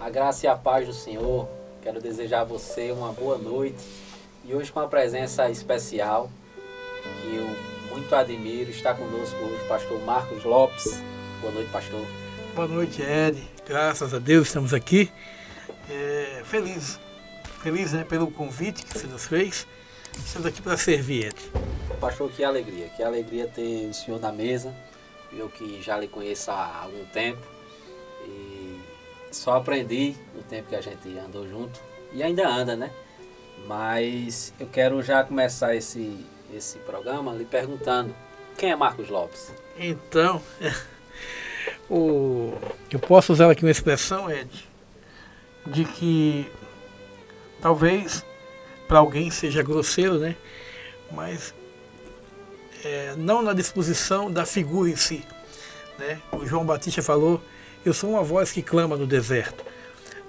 A graça e a paz do Senhor. Quero desejar a você uma boa noite. E hoje com uma presença especial, que eu muito admiro, está conosco hoje o pastor Marcos Lopes. Boa noite, pastor. Boa noite, Ed. Graças a Deus estamos aqui. Feliz, né, pelo convite que você nos fez. Estamos aqui para servir, Ed. Pastor, que alegria ter o senhor na mesa. Eu que já lhe conheço há algum tempo e só aprendi no tempo que a gente andou junto e ainda anda, né? Mas eu quero já começar esse programa lhe perguntando: quem é Marcos Lopes? Então, eu posso usar aqui uma expressão, Ed, de que talvez para alguém seja grosseiro, né? Mas não na disposição da figura em si, né? O João Batista falou: eu sou uma voz que clama no deserto,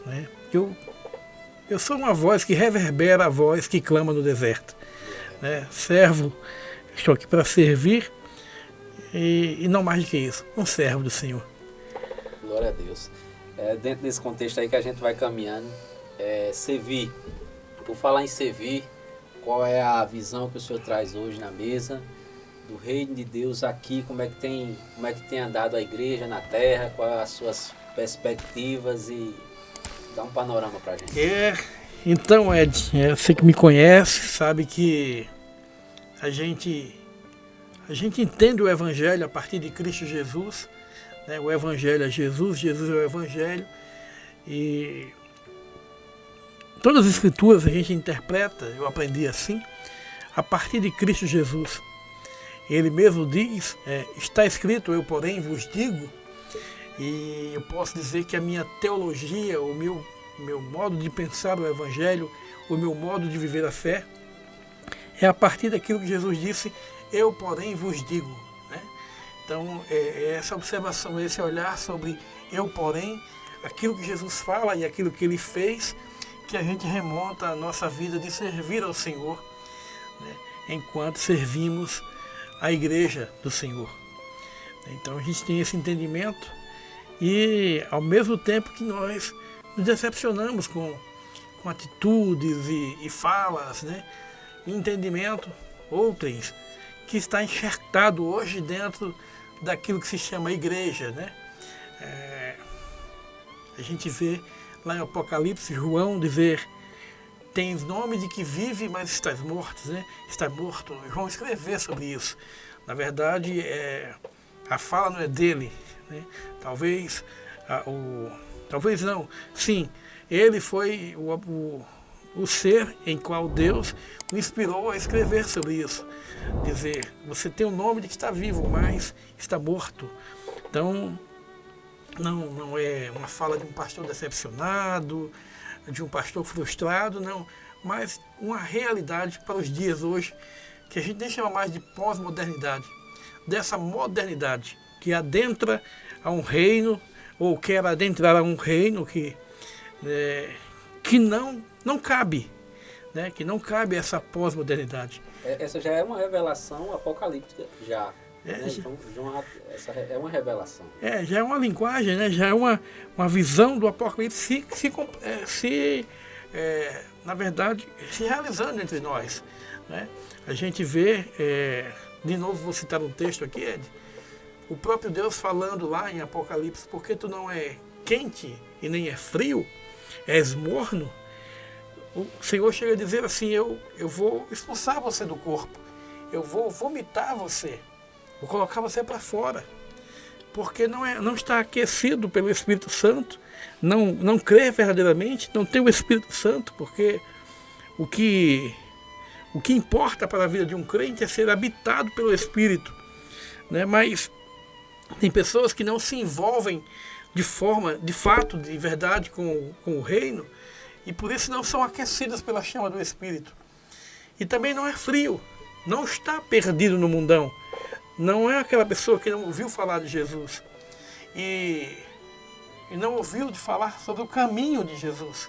né? Eu sou uma voz que reverbera a voz que clama no deserto, né? Servo, estou aqui para servir e não mais do que isso, um servo do Senhor. Glória a Deus. Dentro desse contexto aí que a gente vai caminhando, servir. Por falar em servir, qual é a visão que o senhor traz hoje na mesa do reino de Deus aqui? Como é que tem andado a igreja na terra? Quais as suas perspectivas? E dá um panorama pra gente. Então, Ed, você que me conhece sabe que a gente entende o Evangelho a partir de Cristo Jesus, né? O Evangelho é Jesus, Jesus é o Evangelho, e todas as Escrituras a gente interpreta, eu aprendi assim, a partir de Cristo Jesus. Ele mesmo diz, está escrito, eu porém vos digo, e eu posso dizer que a minha teologia, o meu modo de pensar o Evangelho, o meu modo de viver a fé, é a partir daquilo que Jesus disse, eu porém vos digo, né? Então, essa observação, esse olhar sobre eu porém, aquilo que Jesus fala e aquilo que ele fez, que a gente remonta a nossa vida de servir ao Senhor, né? Enquanto servimos a igreja do Senhor. Então a gente tem esse entendimento e ao mesmo tempo que nós nos decepcionamos com atitudes e falas, né? Entendimento, outros, que está enxertado hoje dentro daquilo que se chama igreja, né? A gente vê lá em Apocalipse, João dizer: tens nome de que vive, mas estás morto, né? Está morto. João escrever sobre isso. Na verdade, a fala não é dele, né? Talvez não. Sim, ele foi o ser em qual Deus o inspirou a escrever sobre isso. Dizer, você tem o nome de que está vivo, mas está morto. Então, não é uma fala de um pastor decepcionado, de um pastor frustrado, não, mas uma realidade para os dias hoje, que a gente nem chama mais de pós-modernidade, dessa modernidade que adentra a um reino, ou quer adentrar a um reino que não cabe, né? Que não cabe essa pós-modernidade. Essa já é uma revelação apocalíptica, já. Essa é uma revelação. Já é uma linguagem, né? Já é uma visão do Apocalipse na verdade, se realizando entre nós, né? A gente vê, de novo vou citar um texto aqui, Ed, o próprio Deus falando lá em Apocalipse: porque tu não é quente e nem é frio, és morno. O Senhor chega a dizer assim: eu vou expulsar você do corpo, eu vou vomitar você, vou colocar você para fora, porque não está aquecido pelo Espírito Santo, não crê verdadeiramente, não tem o Espírito Santo, porque o que importa para a vida de um crente é ser habitado pelo Espírito, né? Mas tem pessoas que não se envolvem de fato, de verdade com o reino, e por isso não são aquecidas pela chama do Espírito. E também não é frio, não está perdido no mundão. Não é aquela pessoa que não ouviu falar de Jesus e não ouviu de falar sobre o caminho de Jesus,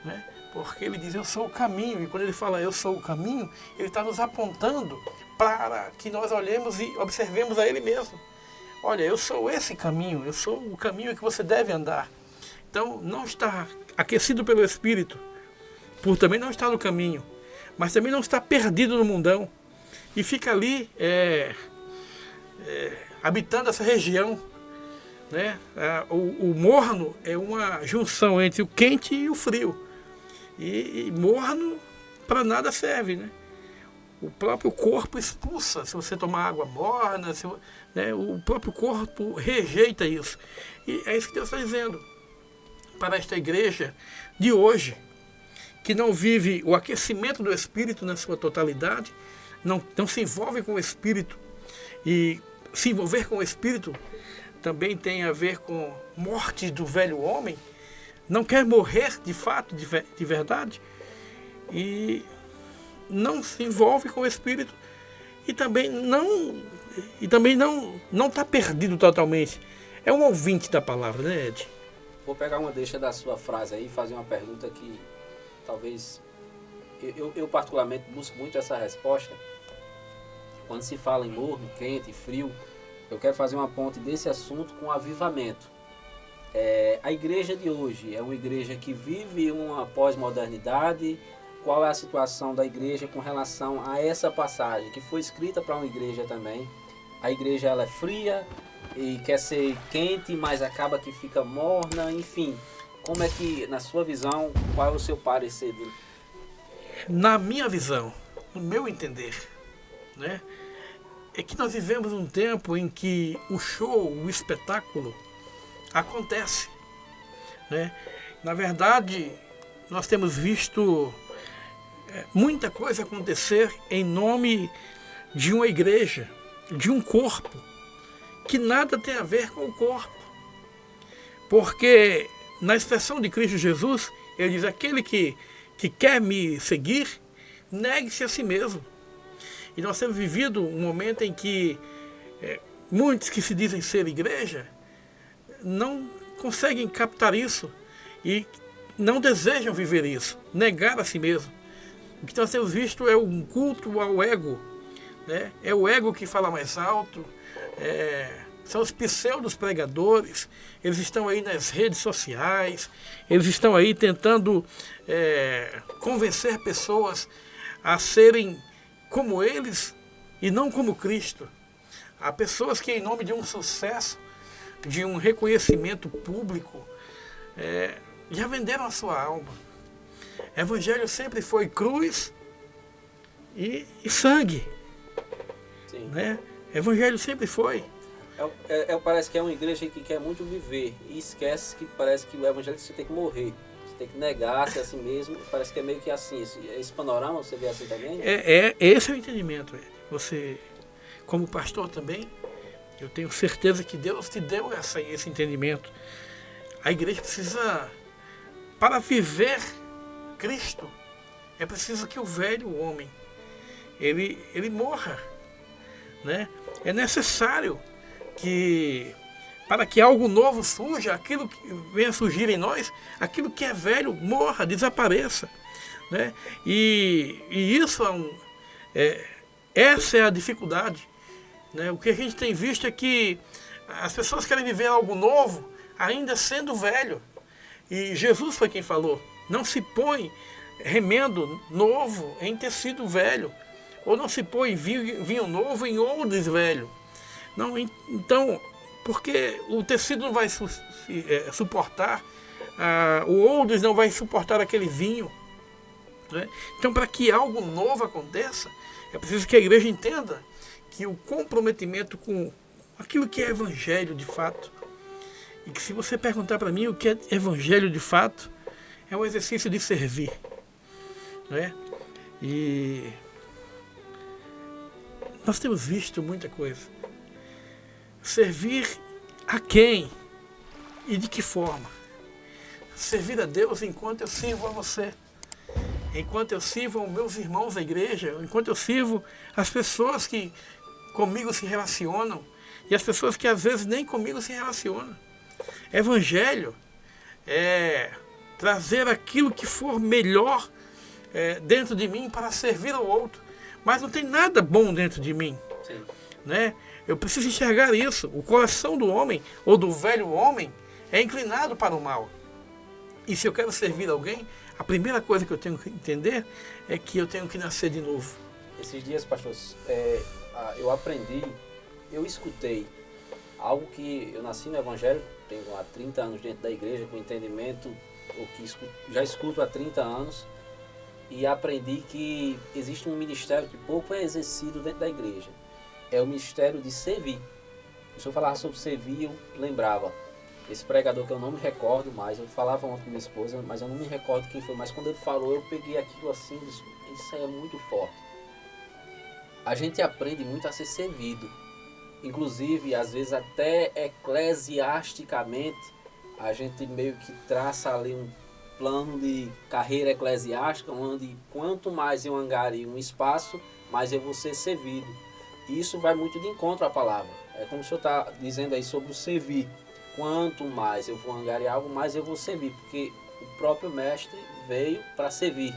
né? Porque ele diz: eu sou o caminho, e quando ele fala eu sou o caminho, ele está nos apontando para que nós olhemos e observemos a ele mesmo. Olha, eu sou esse caminho, eu sou o caminho que você deve andar. Então, não está aquecido pelo Espírito, por também não estar no caminho, mas também não está perdido no mundão, e fica ali habitando essa região, né? O morno é uma junção entre o quente e o frio, e morno para nada serve, né? O próprio corpo expulsa, se você tomar água morna, né? O próprio corpo rejeita isso. E é isso que Deus está dizendo para esta igreja de hoje, que não vive o aquecimento do Espírito na sua totalidade, não se envolve com o Espírito. E se envolver com o Espírito também tem a ver com morte do velho homem, não quer morrer de fato, de verdade, e não se envolve com o Espírito, e também não está perdido totalmente. É um ouvinte da palavra, né, Ed? Vou pegar uma deixa da sua frase aí e fazer uma pergunta que talvez eu particularmente busco muito essa resposta. Quando se fala em morno, quente, frio, eu quero fazer uma ponte desse assunto com avivamento. A igreja de hoje é uma igreja que vive uma pós-modernidade. Qual é a situação da igreja com relação a essa passagem, que foi escrita para uma igreja também? A igreja ela é fria e quer ser quente, mas acaba que fica morna, enfim. Como é que, na sua visão, qual é o seu parecer? Na minha visão, no meu entender, né, é que nós vivemos um tempo em que o show, o espetáculo, acontece, né? Na verdade, nós temos visto muita coisa acontecer em nome de uma igreja, de um corpo, que nada tem a ver com o corpo. Porque na expressão de Cristo Jesus, ele diz: aquele que quer me seguir, negue-se a si mesmo. E nós temos vivido um momento em que muitos que se dizem ser igreja não conseguem captar isso e não desejam viver isso, negar a si mesmo. O que nós temos visto é um culto ao ego, né? É o ego que fala mais alto, são os pseudos pregadores, eles estão aí nas redes sociais, eles estão aí tentando convencer pessoas a serem como eles e não como Cristo. Há pessoas que, em nome de um sucesso, de um reconhecimento público, já venderam a sua alma. Evangelho sempre foi cruz e sangue. Sim. Né? Evangelho sempre foi. Parece que é uma igreja que quer muito viver e esquece que parece que o evangelho você tem que morrer. Você tem que negar-se a si mesmo. Parece que é meio que assim. Esse panorama você vê assim também? Esse é o entendimento. Você, como pastor também, eu tenho certeza que Deus te deu esse entendimento. A igreja precisa, para viver Cristo, é preciso que o velho homem ele morra, né? É necessário que, para que algo novo surja, aquilo que venha surgir em nós, aquilo que é velho morra, desapareça, né? E isso essa é a dificuldade, né? O que a gente tem visto é que as pessoas querem viver algo novo ainda sendo velho. E Jesus foi quem falou: não se põe remendo novo em tecido velho, ou não se põe vinho novo em odres velho. Não, então, porque o tecido não vai suportar, o odres não vai suportar aquele vinho, né? Então, para que algo novo aconteça, é preciso que a igreja entenda que o comprometimento com aquilo que é evangelho de fato, e que, se você perguntar para mim o que é evangelho de fato, é um exercício de servir, né? E nós temos visto muita coisa. Servir a quem e de que forma? Servir a Deus enquanto eu sirvo a você, enquanto eu sirvo aos meus irmãos da igreja, enquanto eu sirvo as pessoas que comigo se relacionam e as pessoas que às vezes nem comigo se relacionam. Evangelho é trazer aquilo que for melhor dentro de mim para servir ao outro. Mas não tem nada bom dentro de mim. Sim. Né? Eu preciso enxergar isso. O coração do homem, ou do velho homem, é inclinado para o mal. E se eu quero servir alguém, a primeira coisa que eu tenho que entender é que eu tenho que nascer de novo. Esses dias, pastor, eu aprendi, eu escutei algo que eu nasci no Evangelho, tenho há 30 anos dentro da igreja, com entendimento, já escuto há 30 anos, e aprendi que existe um ministério que pouco é exercido dentro da igreja. É o ministério de servir. Se eu falava sobre servir, eu lembrava. Esse pregador que eu não me recordo mais, eu falava ontem com minha esposa, mas eu não me recordo quem foi, mas quando ele falou, eu peguei aquilo assim e disse, isso aí é muito forte. A gente aprende muito a ser servido. Inclusive, às vezes até eclesiasticamente, a gente meio que traça ali um plano de carreira eclesiástica, onde quanto mais eu angario um espaço, mais eu vou ser servido. E isso vai muito de encontro à palavra. É como o senhor está dizendo aí sobre o servir. Quanto mais eu vou angariar algo, mais eu vou servir, porque o próprio mestre veio para servir.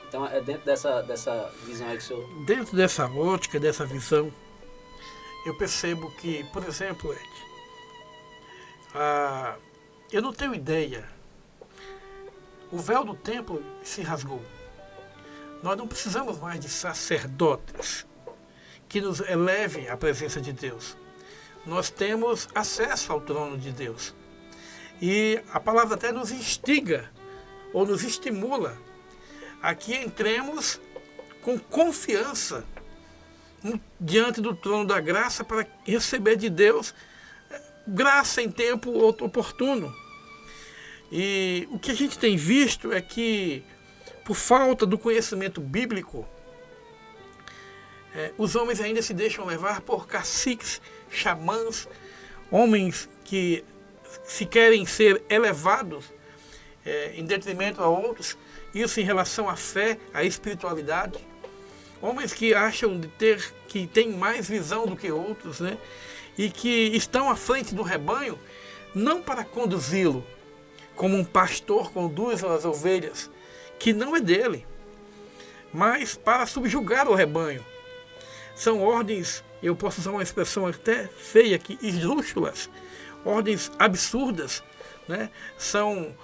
Então é dentro dessa visão aí que o senhor... Dentro dessa ótica, dessa visão, eu percebo que, por exemplo, Ed, eu não tenho ideia. O véu do templo se rasgou. Nós não precisamos mais de sacerdotes que nos elevem à presença de Deus. Nós temos acesso ao trono de Deus. E a palavra até nos instiga, ou nos estimula, a que entremos com confiança diante do trono da graça para receber de Deus graça em tempo oportuno. E o que a gente tem visto é que, por falta do conhecimento bíblico, os homens ainda se deixam levar por caciques, xamãs, homens que se querem ser elevados em detrimento a outros, isso em relação à fé, à espiritualidade. Homens que acham que têm mais visão do que outros, né? E que estão à frente do rebanho, não para conduzi-lo, como um pastor conduz as ovelhas, que não é dele, mas para subjugar o rebanho. São ordens, eu posso usar uma expressão até feia aqui, esdrúxulas, ordens absurdas, né? São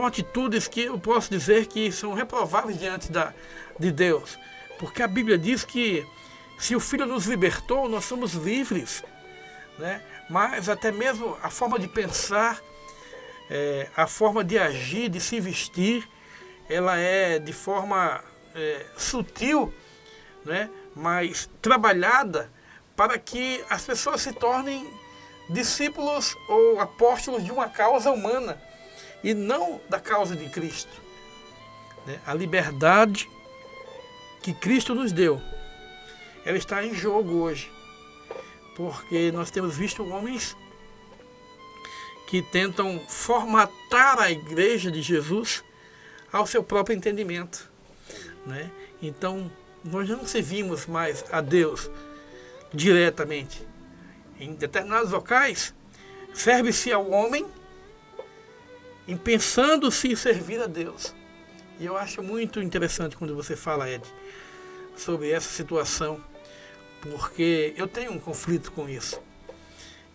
atitudes que eu posso dizer que são reprováveis diante de Deus. Porque a Bíblia diz que se o Filho nos libertou, nós somos livres, né? Mas até mesmo a forma de pensar, a forma de agir, de se vestir, ela é de forma sutil, né? Mas trabalhada para que as pessoas se tornem discípulos ou apóstolos de uma causa humana e não da causa de Cristo, né? A liberdade que Cristo nos deu, ela está em jogo hoje, porque nós temos visto homens que tentam formatar a igreja de Jesus ao seu próprio entendimento, né? Então, nós não servimos mais a Deus diretamente. Em determinados locais, serve-se ao homem em pensando-se servir a Deus. E eu acho muito interessante quando você fala, Ed, sobre essa situação, porque eu tenho um conflito com isso.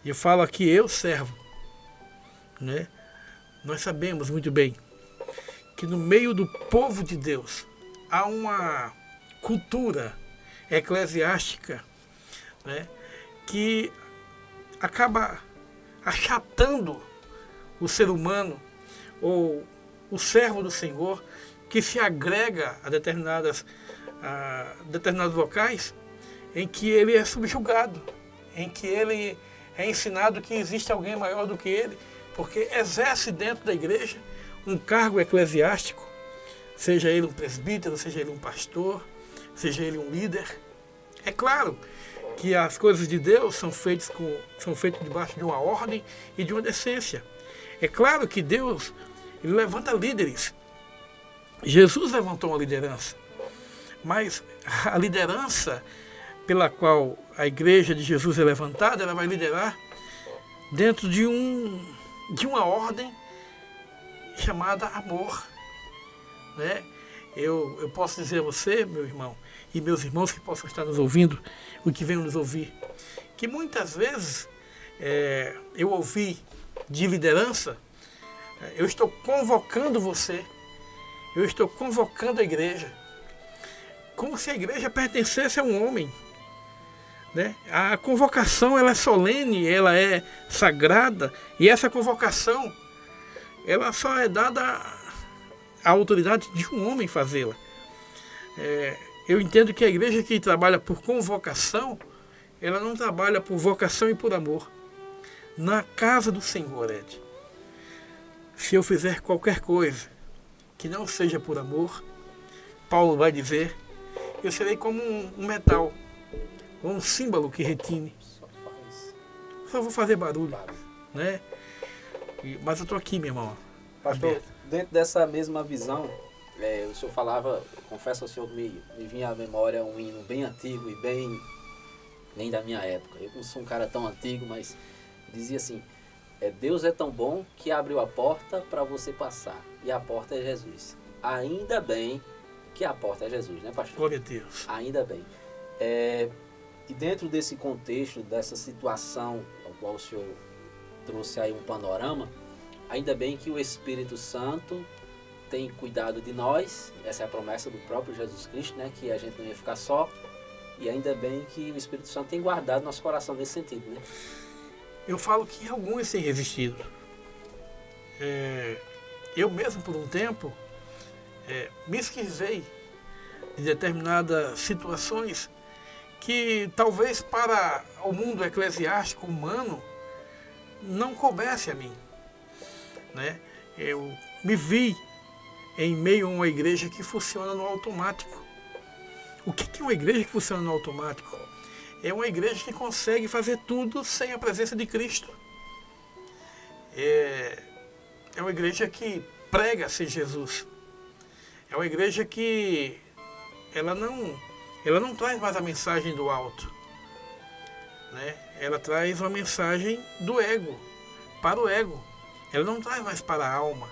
E eu falo aqui, eu servo, né? Nós sabemos muito bem que no meio do povo de Deus há uma cultura eclesiástica, né, que acaba achatando o ser humano ou o servo do Senhor, que se agrega a determinados locais em que ele é subjugado, em que ele é ensinado que existe alguém maior do que ele, porque exerce dentro da igreja um cargo eclesiástico, seja ele um presbítero, seja ele um pastor, seja ele um líder. É claro que as coisas de Deus são feitas debaixo de uma ordem e de uma decência. É claro que Deus, ele levanta líderes. Jesus levantou uma liderança, mas a liderança pela qual a igreja de Jesus é levantada, ela vai liderar dentro de uma ordem chamada amor, né? Eu posso dizer a você, meu irmão, e meus irmãos que possam estar nos ouvindo, o que venham nos ouvir, que muitas vezes eu ouvi de liderança Eu estou convocando você. Eu estou convocando a igreja. Como se a igreja pertencesse a um homem. Né? A convocação ela é solene, ela é sagrada. E essa convocação ela só é dada à autoridade de um homem fazê-la. Eu entendo que a igreja que trabalha por convocação, ela não trabalha por vocação e por amor. Na casa do Senhor, Ed, se eu fizer qualquer coisa que não seja por amor, Paulo vai dizer, eu serei como um metal, ou um símbolo que retine. Só vou fazer barulho, né? Mas eu estou aqui, meu irmão. Pastor, dentro dessa mesma visão, o senhor falava, confesso ao senhor que me vinha à memória um hino bem antigo e nem da minha época. Eu não sou um cara tão antigo, mas dizia assim, Deus é tão bom que abriu a porta para você passar, e a porta é Jesus. Ainda bem que a porta é Jesus, né, pastor? Glória a Deus. Ainda bem. E dentro desse contexto, dessa situação ao qual o senhor trouxe aí um panorama, ainda bem que o Espírito Santo tem cuidado de nós, essa é a promessa do próprio Jesus Cristo, né, que a gente não ia ficar só, e ainda bem que o Espírito Santo tem guardado nosso coração nesse sentido, né? Eu falo que alguns têm resistido. Eu mesmo, por um tempo, me esquivei de determinadas situações que talvez para o mundo eclesiástico humano não coubesse a mim. Né? Eu me vi em meio a uma igreja que funciona no automático. O que é uma igreja que funciona no automático? É uma igreja que consegue fazer tudo sem a presença de Cristo. É uma igreja que prega ser Jesus. É uma igreja que ela não traz mais a mensagem do alto. Né? Ela traz uma mensagem do ego, para o ego. Ela não traz mais para a alma,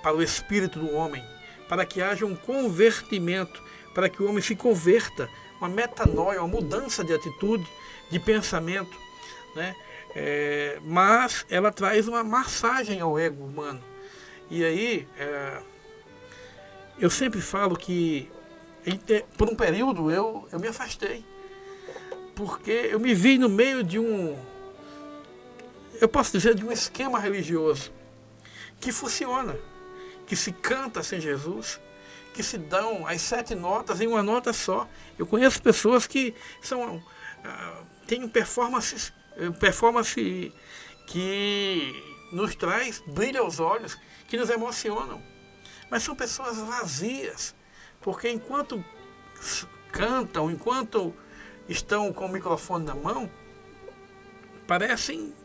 para o espírito do homem, para que haja um convertimento, para que o homem se converta, uma metanoia, uma mudança de atitude, de pensamento. Né? Mas ela traz uma massagem ao ego humano. E aí, eu sempre falo que, por um período, eu me afastei. Porque eu me vi no meio de eu posso dizer, de um esquema religioso que funciona, que se canta sem Jesus, que se dão as 7 notas em uma nota só. Eu conheço pessoas que têm performance que nos traz brilho aos olhos, que nos emocionam. Mas são pessoas vazias, porque enquanto cantam, enquanto estão com o microfone na mão, parecem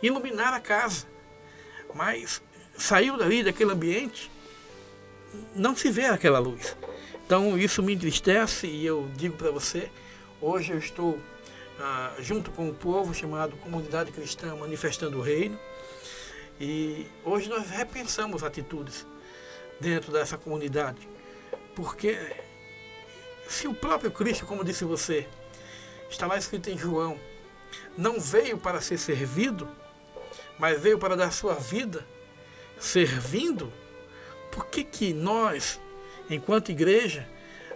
iluminar a casa. Mas saiu dali, daquele ambiente, não se vê aquela luz. Então isso me entristece e eu digo para você, hoje eu estou junto com o povo chamado Comunidade Cristã Manifestando o Reino, e hoje nós repensamos atitudes dentro dessa comunidade, porque se o próprio Cristo, como disse você, está lá escrito em João, não veio para ser servido, mas veio para dar sua vida servindo, por que nós, enquanto igreja,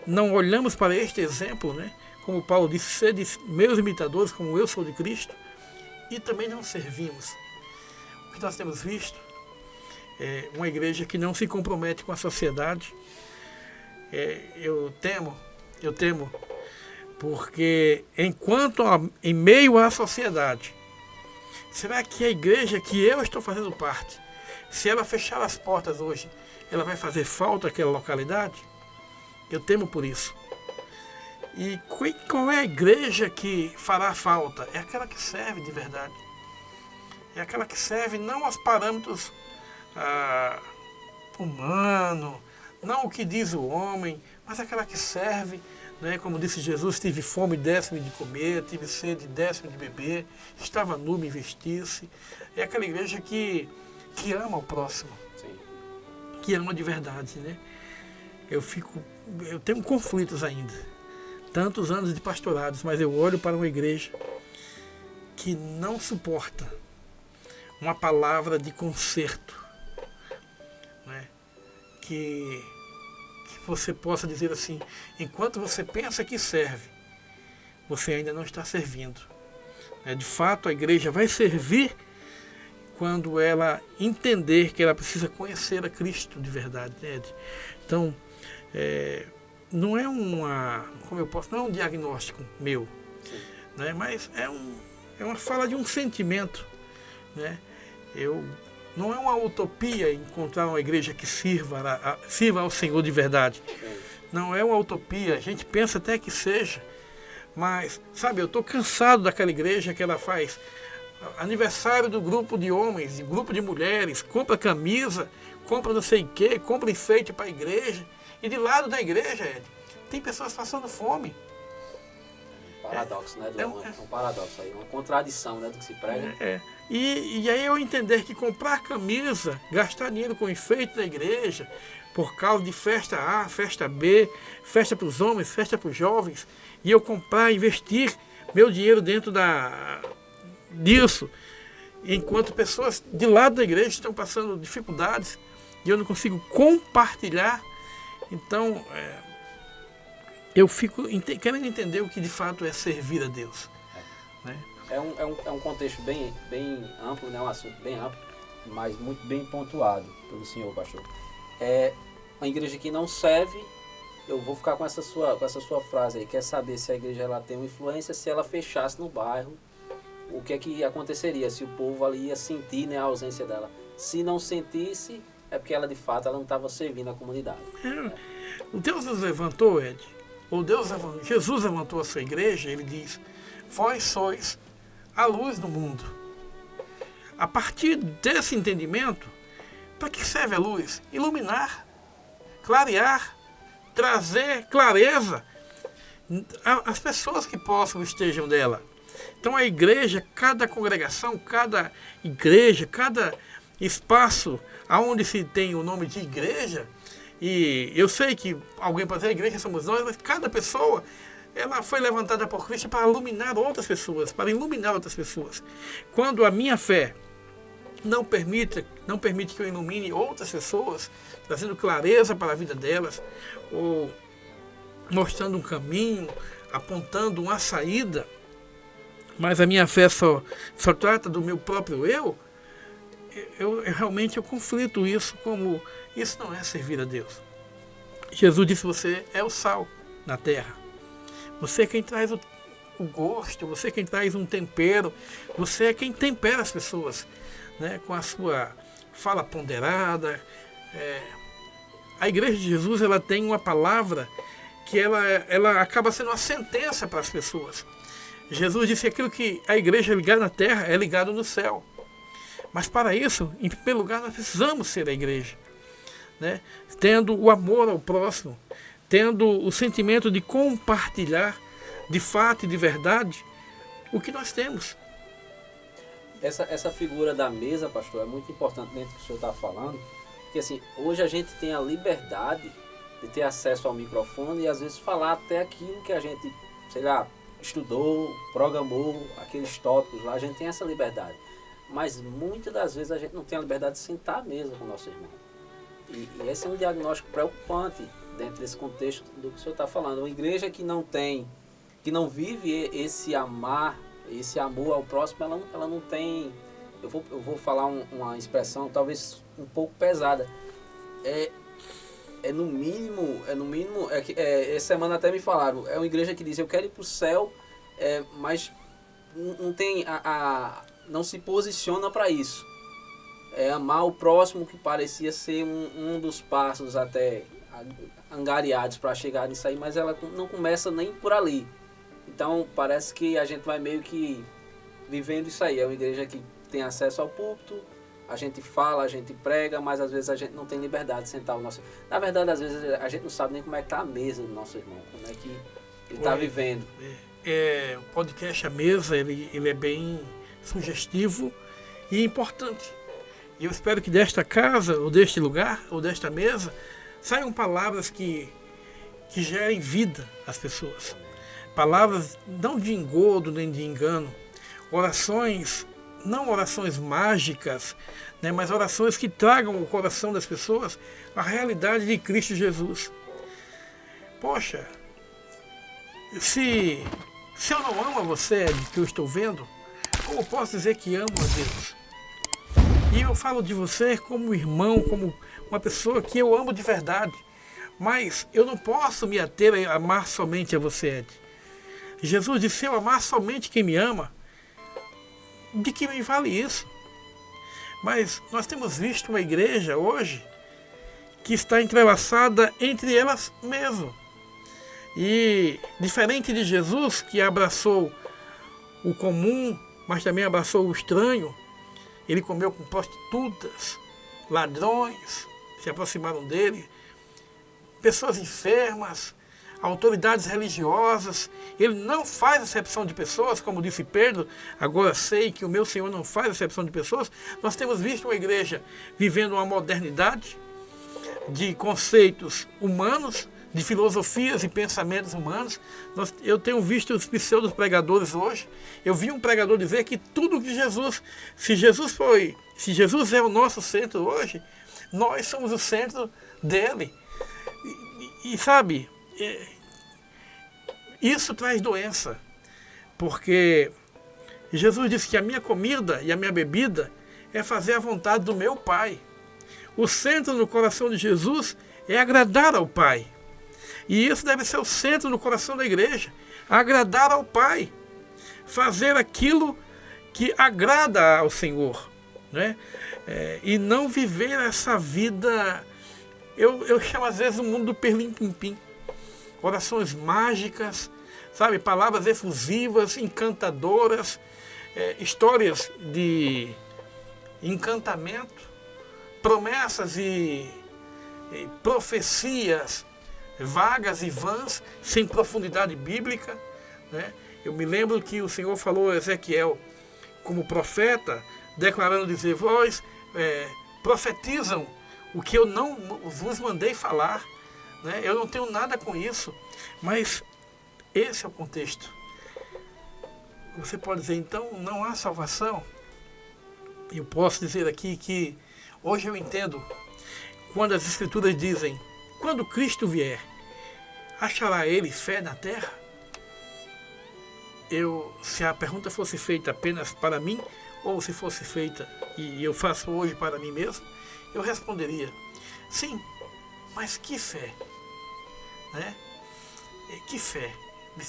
não olhamos para este exemplo, né? Como Paulo disse, sede meus imitadores, como eu sou de Cristo, e também não servimos? O que nós temos visto é uma igreja que não se compromete com a sociedade. Eu temo, porque enquanto em meio à sociedade, será que a igreja que eu estou fazendo parte, se ela fechar as portas hoje, ela vai fazer falta àquela localidade? Eu temo por isso. E qual é a igreja que fará falta? É aquela que serve de verdade. É aquela que serve não aos parâmetros humanos, não o que diz o homem, mas aquela que serve, né? Como disse Jesus, tive fome, desse-me de comer, tive sede, desse-me de beber, estava nu, me vestisse. É aquela igreja que ama o próximo. Sim. Que ama de verdade, né? Eu tenho conflitos ainda, tantos anos de pastorados, mas eu olho para uma igreja que não suporta uma palavra de conserto, que você possa dizer assim, enquanto você pensa que serve, você ainda não está servindo. De fato, a igreja vai servir quando ela entender que ela precisa conhecer a Cristo de verdade, né? Então, não é não é um diagnóstico meu, né? Mas é uma fala de um sentimento, né? Não é uma utopia encontrar uma igreja que sirva ao Senhor de verdade. Não é uma utopia, a gente pensa até que seja, mas, sabe, eu estou cansado daquela igreja que ela faz aniversário do grupo de homens, do grupo de mulheres, compra camisa, compra não sei o quê, compra enfeite para a igreja, e de lado da igreja, tem pessoas passando fome. Paradoxo, né? Um paradoxo aí, uma contradição, né, do que se prega. E aí eu entender que comprar camisa, gastar dinheiro com enfeite da igreja, por causa de festa A, festa B, festa para os homens, festa para os jovens, e eu comprar, investir meu dinheiro dentro disso, enquanto pessoas de lado da igreja estão passando dificuldades e eu não consigo compartilhar, então eu fico querendo entender o que de fato é servir a Deus. Né? É um contexto bem amplo, né? Um assunto bem amplo, mas muito bem pontuado pelo senhor, pastor. Uma igreja que não serve, eu vou ficar com essa sua frase aí, quer saber se a igreja ela tem uma influência, se ela fechasse no bairro, o que é que aconteceria, se o povo ali ia sentir, né, a ausência dela. Se não sentisse, é porque ela de fato ela não estava servindo a comunidade. Deus nos levantou, Ed, Jesus levantou a sua igreja, ele diz, vós sois a luz do mundo. A partir desse entendimento, para que serve a luz? Iluminar, clarear, trazer clareza às pessoas que possam estejam dela. Então a igreja, cada congregação, cada igreja, cada espaço onde se tem o nome de igreja, e eu sei que alguém pode dizer, a igreja somos nós, mas cada pessoa, ela foi levantada por Cristo para iluminar outras pessoas, Quando a minha fé não permite que eu ilumine outras pessoas, trazendo clareza para a vida delas, ou mostrando um caminho, apontando uma saída, mas a minha fé só trata do meu próprio eu realmente conflito isso como isso não é servir a Deus. Jesus disse, você é o sal na terra. Você é quem traz o gosto, você é quem traz um tempero, você é quem tempera as pessoas, né, com a sua fala ponderada. A igreja de Jesus ela tem uma palavra que ela acaba sendo uma sentença para as pessoas. Jesus disse que aquilo que a igreja é ligada na terra é ligado no céu. Mas para isso, em primeiro lugar, nós precisamos ser a igreja, né? Tendo o amor ao próximo, tendo o sentimento de compartilhar de fato e de verdade o que nós temos. Essa figura da mesa, pastor, é muito importante dentro do que o senhor está falando, porque assim, hoje a gente tem a liberdade de ter acesso ao microfone e às vezes falar até aquilo que a gente, sei lá, estudou, programou, aqueles tópicos lá, a gente tem essa liberdade. Mas muitas das vezes a gente não tem a liberdade de sentar à mesa com o nosso irmão. E esse é um diagnóstico preocupante dentro desse contexto do que o senhor está falando. Uma igreja que não vive esse amor ao próximo, ela não tem... Eu vou falar uma expressão talvez um pouco pesada. No mínimo, essa semana até me falaram, é uma igreja que diz, eu quero ir para o céu, mas não tem não se posiciona para isso. Amar o próximo, que parecia ser um dos passos até angariados para chegar nisso aí, mas ela não começa nem por ali. Então parece que a gente vai meio que vivendo isso aí. É uma igreja que tem acesso ao púlpito, a gente fala, a gente prega, mas às vezes a gente não tem liberdade de sentar o nosso... Na verdade, às vezes a gente não sabe nem como é que está a mesa do nosso irmão, como é que ele está vivendo. O podcast A Mesa, ele é bem sugestivo e importante. E eu espero que desta casa, ou deste lugar, ou desta mesa, saiam palavras que gerem vida às pessoas. Palavras não de engodo nem de engano. Orações não orações mágicas, né, mas orações que tragam ao coração das pessoas a realidade de Cristo Jesus. Poxa, se eu não amo a você, de que eu estou vendo, como posso dizer que amo a Deus? E eu falo de você como irmão, como uma pessoa que eu amo de verdade. Mas eu não posso me ater a amar somente a você, Ed. Jesus disse, se eu amar somente quem me ama, de que me vale isso? Mas nós temos visto uma igreja hoje que está entrelaçada entre elas mesmas. E diferente de Jesus, que abraçou o comum, mas também abraçou o estranho, ele comeu com prostitutas, ladrões, se aproximaram dele, pessoas enfermas, autoridades religiosas. Ele não faz acepção de pessoas, como disse Pedro, agora sei que o meu Senhor não faz acepção de pessoas. Nós temos visto uma igreja vivendo uma modernidade de conceitos humanos, de filosofias e pensamentos humanos. Eu tenho visto os pseudos pregadores hoje. Eu vi um pregador dizer que tudo que Jesus, se Jesus é o nosso centro hoje, nós somos o centro dele. E sabe, isso traz doença, porque Jesus disse que a minha comida e a minha bebida é fazer a vontade do meu Pai. O centro no coração de Jesus é agradar ao Pai. E isso deve ser o centro no coração da igreja, agradar ao Pai, fazer aquilo que agrada ao Senhor, né? E não viver essa vida, eu chamo às vezes o mundo do perlim-pim-pim, orações mágicas, sabe, palavras efusivas, encantadoras, histórias de encantamento, promessas e profecias vagas e vãs, sem profundidade bíblica, né? Eu me lembro que o Senhor falou a Ezequiel como profeta, declarando dizer, vós profetizam o que eu não vos mandei falar, né? Eu não tenho nada com isso, mas esse é o contexto. Você pode dizer, então, não há salvação? Eu posso dizer aqui que hoje eu entendo quando as Escrituras dizem, quando Cristo vier, achará ele fé na terra? Se a pergunta fosse feita apenas para mim, ou se fosse feita e eu faço hoje para mim mesmo, eu responderia, sim, mas que fé? Né? Que fé?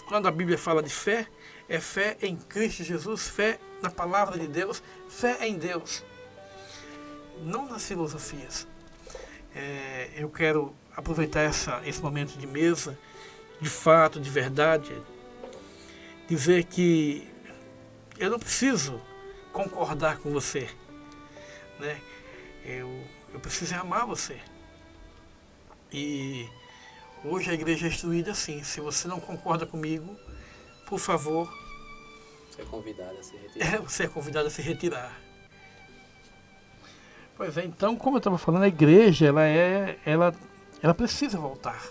Quando a Bíblia fala de fé, é fé em Cristo Jesus, fé na palavra de Deus, fé em Deus, não nas filosofias. Eu quero aproveitar esse momento de mesa, de fato, de verdade, dizer que eu não preciso concordar com você, né? Eu preciso amar você. E hoje a igreja é instruída assim, se você não concorda comigo, por favor, você é convidado a se retirar. Você é convidado a se retirar. Pois é, então, como eu estava falando, a igreja, ela precisa voltar,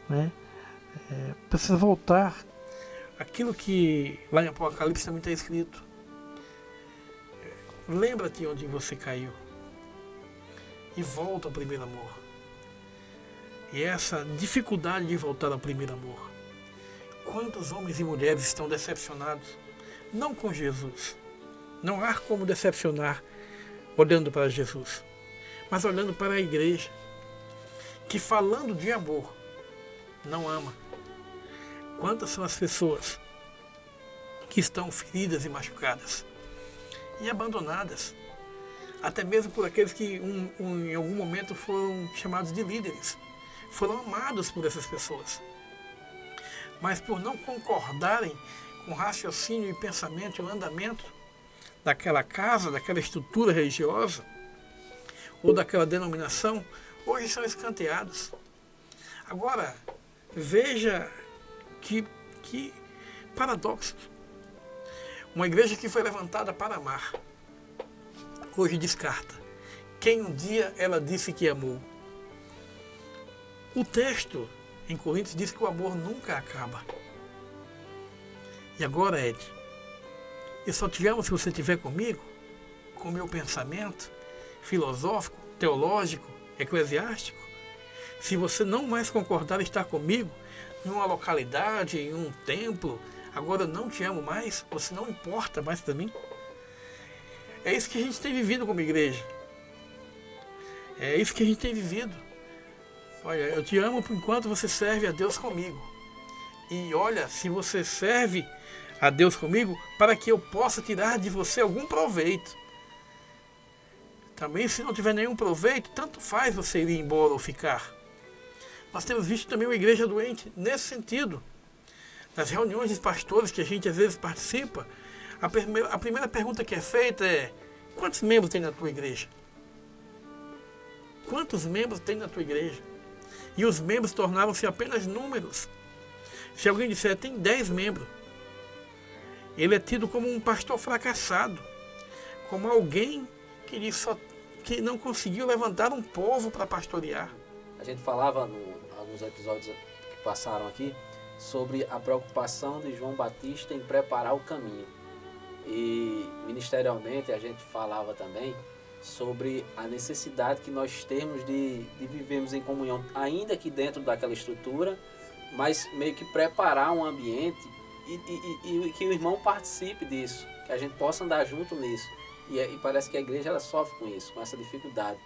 né? Precisa voltar aquilo que lá em Apocalipse também está escrito. Lembra-te onde você caiu e volta ao primeiro amor. E essa dificuldade de voltar ao primeiro amor, quantos homens e mulheres estão decepcionados, não com Jesus, não há como decepcionar olhando para Jesus, mas olhando para a igreja, que falando de amor, não ama. Quantas são as pessoas que estão feridas e machucadas e abandonadas, até mesmo por aqueles que em algum momento foram chamados de líderes, foram amados por essas pessoas, mas por não concordarem com o raciocínio e pensamento e o andamento daquela casa, daquela estrutura religiosa ou daquela denominação, hoje são escanteados. Agora, veja que paradoxo. Uma igreja que foi levantada para amar, hoje descarta quem um dia ela disse que amou. O texto em Coríntios diz que o amor nunca acaba. E agora, Ed, Eu só te amo se você estiver comigo, com o meu pensamento filosófico, teológico, eclesiástico. Se você não mais concordar em estar comigo em uma localidade, em um templo, agora eu não te amo mais, você não importa mais para mim. É isso que a gente tem vivido como igreja. É isso que a gente tem vivido. Olha, eu te amo por enquanto você serve a Deus comigo. E olha, se você serve a Deus comigo, para que eu possa tirar de você algum proveito. Também, se não tiver nenhum proveito, tanto faz você ir embora ou ficar. Nós temos visto também uma igreja doente nesse sentido. Nas reuniões de pastores que a gente às vezes participa, a primeira pergunta que é feita é: quantos membros tem na tua igreja? Quantos membros tem na tua igreja? E os membros tornaram-se apenas números. Se alguém disser tem 10 membros, ele é tido como um pastor fracassado, como alguém que não conseguiu levantar um povo para pastorear. A gente falava em alguns episódios que passaram aqui sobre a preocupação de João Batista em preparar o caminho. E ministerialmente a gente falava também sobre a necessidade que nós temos de vivermos em comunhão, ainda que dentro daquela estrutura, mas meio que preparar um ambiente e que o irmão participe disso, que a gente possa andar junto nisso. E parece que a igreja ela sofre com isso, com essa dificuldade.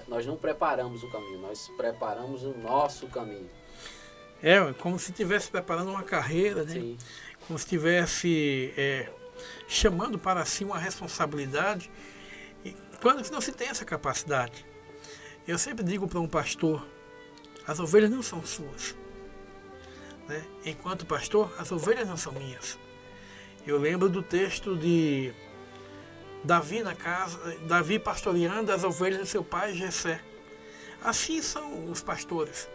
Nós não preparamos o caminho, nós preparamos o nosso caminho. É, como se estivesse preparando uma carreira, né? Sim. Como se estivesse chamando para si uma responsabilidade, e quando não se tem essa capacidade. Eu sempre digo para um pastor, as ovelhas não são suas. Né? Enquanto pastor, as ovelhas não são minhas. Eu lembro do texto de Davi pastoreando as ovelhas de seu pai Jessé. Assim são os pastores.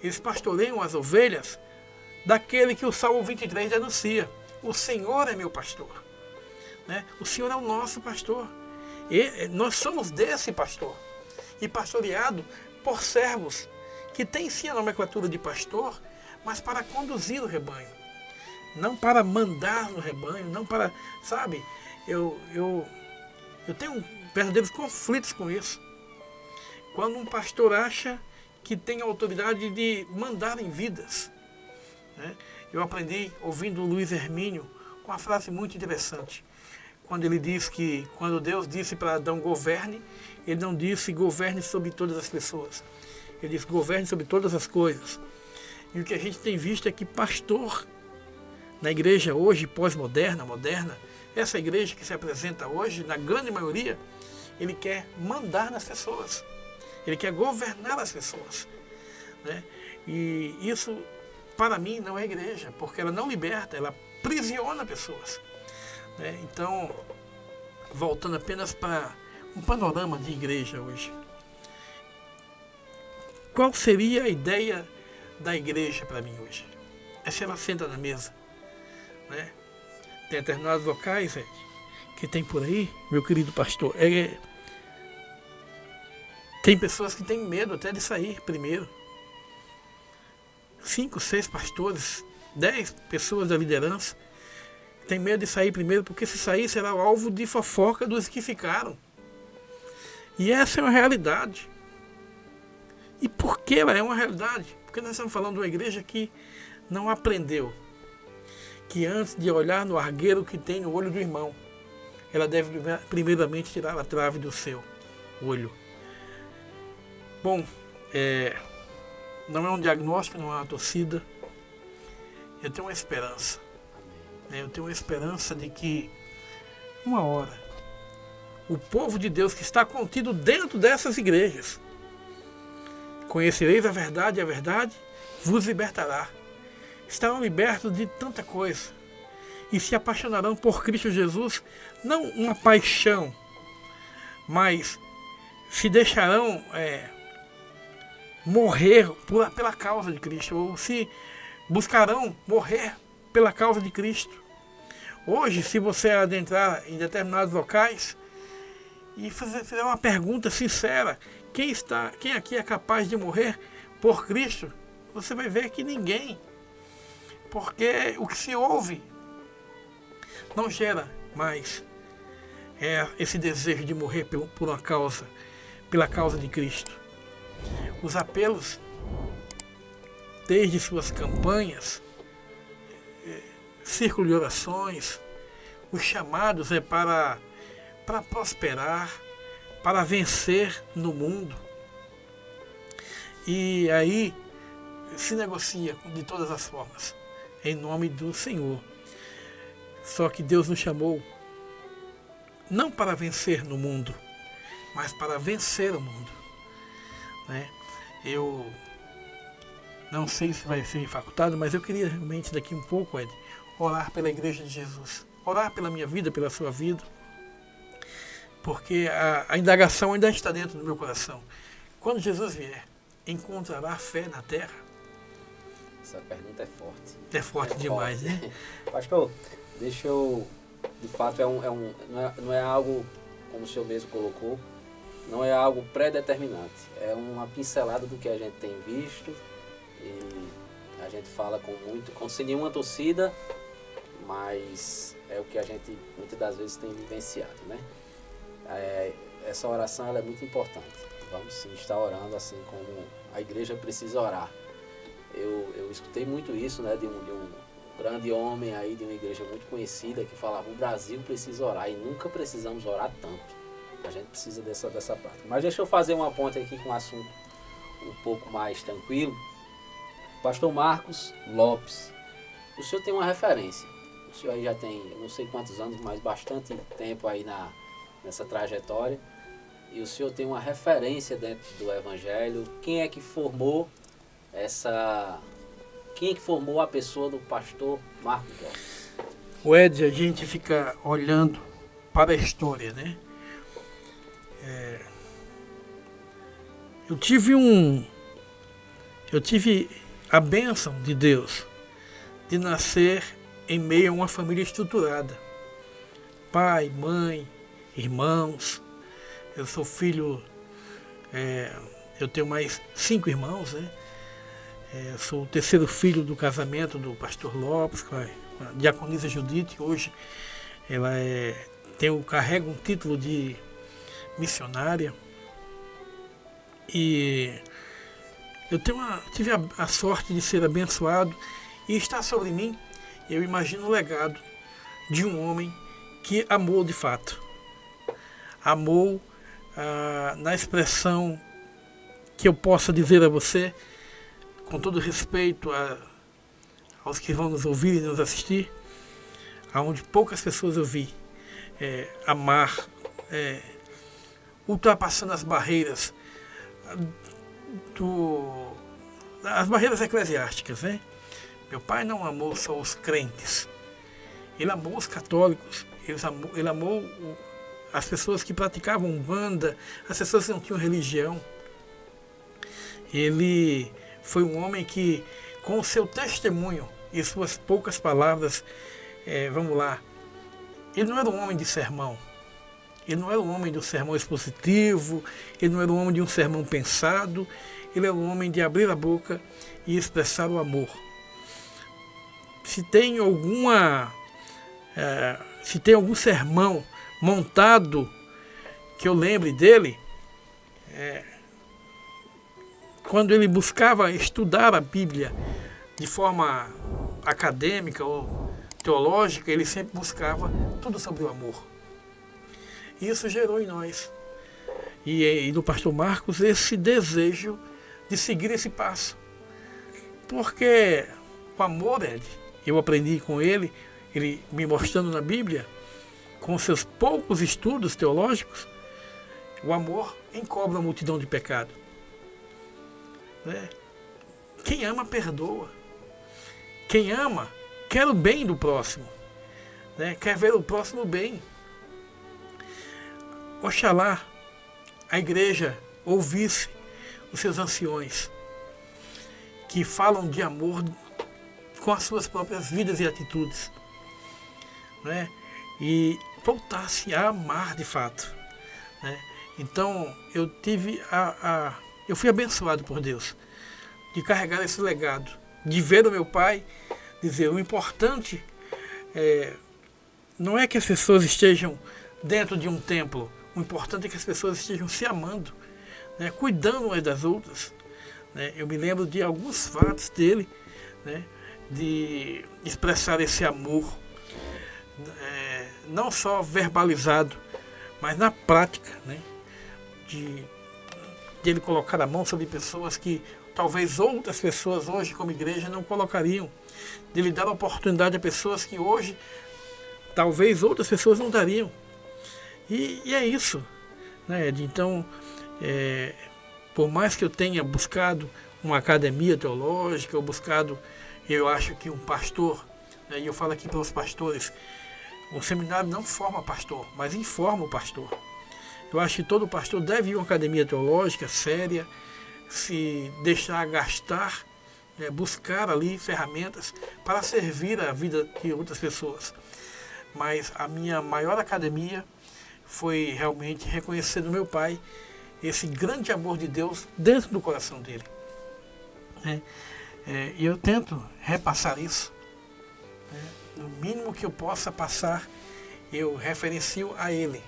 Eles pastoreiam as ovelhas daquele que o Salmo 23 denuncia. O Senhor é meu pastor. Né? O Senhor é o nosso pastor. E nós somos desse pastor. E pastoreado por servos que têm sim a nomenclatura de pastor, mas para conduzir o rebanho. Não para mandar no rebanho, não para, sabe, eu tenho verdadeiros conflitos com isso. Quando um pastor acha que tem a autoridade de mandar em vidas. Né? Eu aprendi ouvindo o Luiz Hermínio com uma frase muito interessante. Quando ele diz que, quando Deus disse para Adão governe, ele não disse governe sobre todas as pessoas. Ele disse governe sobre todas as coisas. E o que a gente tem visto é que pastor, na igreja hoje, pós-moderna, moderna, essa igreja que se apresenta hoje, na grande maioria, ele quer mandar nas pessoas. Ele quer governar as pessoas. Né? E isso, para mim, não é igreja, porque ela não liberta, ela aprisiona pessoas. Né? Então, voltando apenas para um panorama de igreja hoje. Qual seria a ideia da igreja para mim hoje? É se ela senta na mesa. Né? Tem determinados locais que tem por aí, meu querido pastor, tem pessoas que têm medo até de sair primeiro. 5, 6 pastores, 10 pessoas da liderança têm medo de sair primeiro, porque se sair será o alvo de fofoca dos que ficaram. E essa é uma realidade. E por que ela é uma realidade? Porque nós estamos falando de uma igreja que não aprendeu que antes de olhar no argueiro que tem no olho do irmão, ela deve primeiramente tirar a trave do seu olho. Bom, não é um diagnóstico, não é uma torcida. Eu tenho uma esperança. Eu tenho uma esperança de que, uma hora, o povo de Deus que está contido dentro dessas igrejas, conhecereis a verdade vos libertará. Estarão libertos de tanta coisa. E se apaixonarão por Cristo Jesus, não uma paixão, mas se deixarão morrer pela causa de Cristo, ou se buscarão morrer pela causa de Cristo. Hoje, se você adentrar em determinados locais e fizer uma pergunta sincera, quem aqui é capaz de morrer por Cristo? Você vai ver que ninguém. Porque o que se ouve não gera mais esse desejo de morrer por uma causa, pela causa de Cristo. Os apelos, desde suas campanhas, círculo de orações, os chamados para prosperar, para vencer no mundo. E aí se negocia de todas as formas, em nome do Senhor. Só que Deus nos chamou não para vencer no mundo, mas para vencer o mundo. Né? Eu não sei se vai ser facultado, mas eu queria realmente daqui um pouco, Ed, orar pela Igreja de Jesus. Orar pela minha vida, pela sua vida. Porque a indagação ainda está dentro do meu coração. Quando Jesus vier, encontrará fé na terra? Essa pergunta é forte. É forte demais, forte, né? Pastor, deixa eu... De fato, não é algo, como o senhor mesmo colocou, não é algo pré-determinante. É uma pincelada do que a gente tem visto e a gente fala sem nenhuma torcida, mas é o que a gente muitas das vezes tem vivenciado, né? Essa oração ela é muito importante. Vamos sim estar orando assim como a igreja precisa orar. Eu escutei muito isso, né, de um grande homem aí de uma igreja muito conhecida que falava: o Brasil precisa orar e nunca precisamos orar tanto. A gente precisa dessa prática. Mas deixa eu fazer uma ponte aqui com um assunto um pouco mais tranquilo. Pastor Marcos Lopes, o senhor tem uma referência. O senhor aí já tem, eu não sei quantos anos, mas bastante tempo aí nessa trajetória. E o senhor tem uma referência dentro do Evangelho. Quem é que formou a pessoa do pastor Marcos Lopes? O Ed, a gente fica olhando para a história, né? Eu tive a bênção de Deus de nascer em meio a uma família estruturada. Pai, mãe, irmãos. Eu sou filho, eu tenho mais 5 irmãos, né? Eu sou o terceiro filho do casamento do pastor Lopes, com a diaconisa Judite. Hoje ela carrega um título de missionária. E eu tive a sorte de ser abençoado e está sobre mim, eu imagino o legado de um homem que amou de fato. Amou na expressão que eu possa dizer a você, com todo respeito aos que vão nos ouvir e nos assistir, aonde poucas pessoas eu vi amar, ultrapassando as barreiras as barreiras eclesiásticas, né? Meu pai não amou só os crentes, ele amou os católicos, ele amou as pessoas que praticavam Umbanda, as pessoas que não tinham religião. Ele foi um homem que, com o seu testemunho e suas poucas palavras, ele não era um homem de sermão, ele não era um homem do sermão expositivo, ele não era um homem de um sermão pensado, ele era um homem de abrir a boca e expressar o amor. Se tem algum sermão montado que eu lembre dele, quando ele buscava estudar a Bíblia de forma acadêmica ou teológica, ele sempre buscava tudo sobre o amor. E isso gerou em nós, e no pastor Marcos, esse desejo de seguir esse passo. Porque o amor, eu aprendi com ele me mostrando na Bíblia, com seus poucos estudos teológicos, o amor encobre a multidão de pecado. Né? Quem ama, perdoa. Quem ama, quer o bem do próximo. Né? Quer ver o próximo bem. Oxalá a igreja ouvisse os seus anciões, que falam de amor com as suas próprias vidas e atitudes. Né? E voltasse a amar de fato. Né? Então eu fui abençoado por Deus de carregar esse legado, de ver o meu pai dizer: o importante Não é que as pessoas estejam dentro de um templo. O importante é que as pessoas estejam se amando, né, cuidando umas das outras. Né? Eu me lembro de alguns fatos dele, né, de expressar esse amor, não só verbalizado, mas na prática, né, de ele colocar a mão sobre pessoas que talvez outras pessoas hoje como igreja não colocariam, de ele dar oportunidade a pessoas que hoje talvez outras pessoas não dariam. E é isso, né, Ed? Então, por mais que eu tenha buscado uma academia teológica, eu acho que um pastor, né, e eu falo aqui para os pastores, um seminário não forma pastor, mas informa o pastor. Eu acho que todo pastor deve ir a uma academia teológica séria, se deixar gastar, buscar ali ferramentas para servir a vida de outras pessoas. Mas a minha maior academia foi realmente reconhecer no meu pai esse grande amor de Deus dentro do coração dele. E eu tento repassar isso. No mínimo que eu possa passar, eu referencio a ele.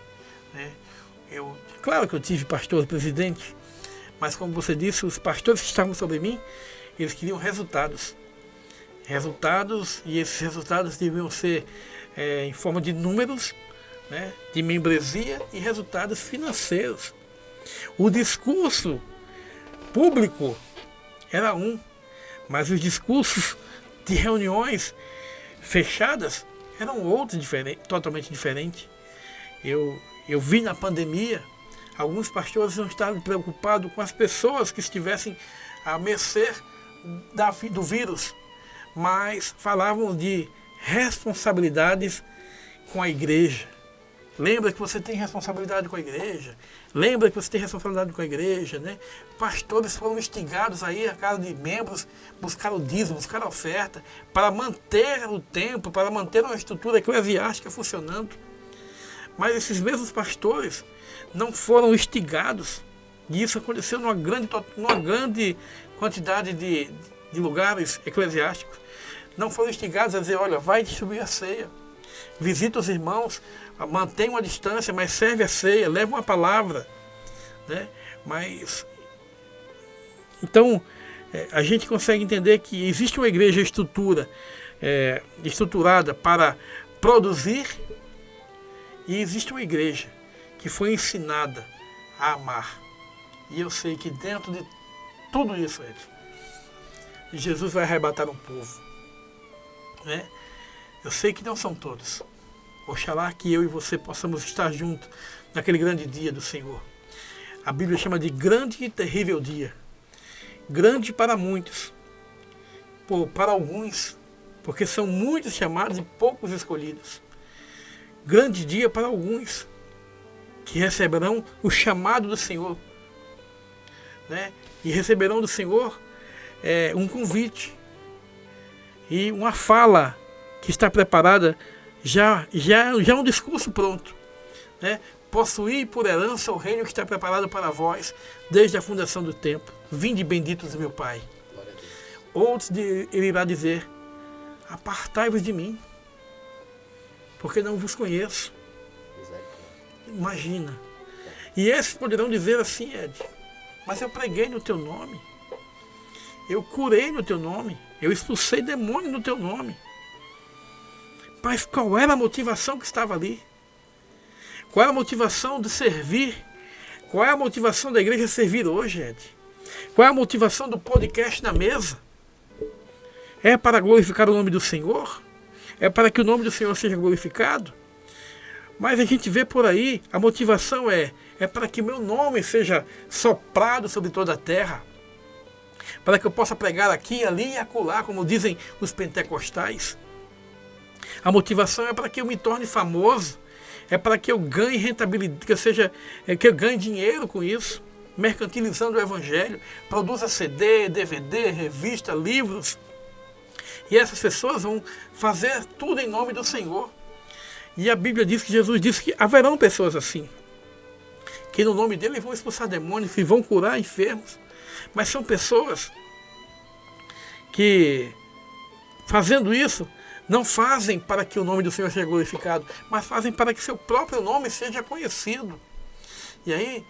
Claro que eu tive pastor presidente, mas como você disse, os pastores que estavam sobre mim, eles queriam resultados. E esses resultados deviam ser em forma de números, né, de membresia e resultados financeiros. O discurso público era um, mas os discursos de reuniões fechadas eram outros, totalmente diferentes. Eu vi na pandemia alguns pastores não estavam preocupados com as pessoas que estivessem à mercê do vírus, mas falavam de responsabilidades com a igreja. Lembra que você tem responsabilidade com a igreja. Lembra que você tem responsabilidade com a igreja, né? Pastores foram instigados aí a casa de membros, buscar o dízimo, buscar a oferta, para manter o templo, para manter uma estrutura eclesiástica funcionando. Mas esses mesmos pastores não foram instigados, e isso aconteceu numa grande quantidade de lugares eclesiásticos. Não foram instigados a dizer, olha, vai distribuir a ceia, visita os irmãos, mantém uma distância, mas serve a ceia, leva uma palavra, né? Então, a gente consegue entender que existe uma igreja estruturada para produzir, e existe uma igreja que foi ensinada a amar. E eu sei que dentro de tudo isso, Jesus vai arrebatar um povo, né? Eu sei que não são todos. Oxalá que eu e você possamos estar juntos naquele grande dia do Senhor. A Bíblia chama de grande e terrível dia. Grande para muitos, para alguns, porque são muitos chamados e poucos escolhidos. Grande dia para alguns, que receberão o chamado do Senhor, né? E receberão do Senhor um convite e uma fala que está preparada, já um discurso pronto, né? Possuir por herança o reino que está preparado para vós desde a fundação do tempo. Vinde benditos do meu Pai. Outros ele irá dizer, apartai-vos de mim, porque não vos conheço. Imagina. E esses poderão dizer assim, Ed, mas eu preguei no teu nome, eu curei no teu nome, eu expulsei demônio no teu nome. Mas qual era a motivação que estava ali? Qual é a motivação de servir? Qual é a motivação da igreja servir hoje, Ed? Qual é a motivação do podcast na mesa? É para glorificar o nome do Senhor? É para que o nome do Senhor seja glorificado? Mas a gente vê por aí, a motivação é para que meu nome seja soprado sobre toda a terra. Para que eu possa pregar aqui, ali e acolá, como dizem os pentecostais. A motivação é para que eu me torne famoso. É para que eu ganhe rentabilidade, que eu ganhe dinheiro com isso. Mercantilizando o Evangelho. Produza CD, DVD, revista, livros. E essas pessoas vão fazer tudo em nome do Senhor. E a Bíblia diz que Jesus disse que haverão pessoas assim, que no nome dele vão expulsar demônios, que vão curar enfermos. Mas são pessoas que, fazendo isso, não fazem para que o nome do Senhor seja glorificado, mas fazem para que seu próprio nome seja conhecido. E aí,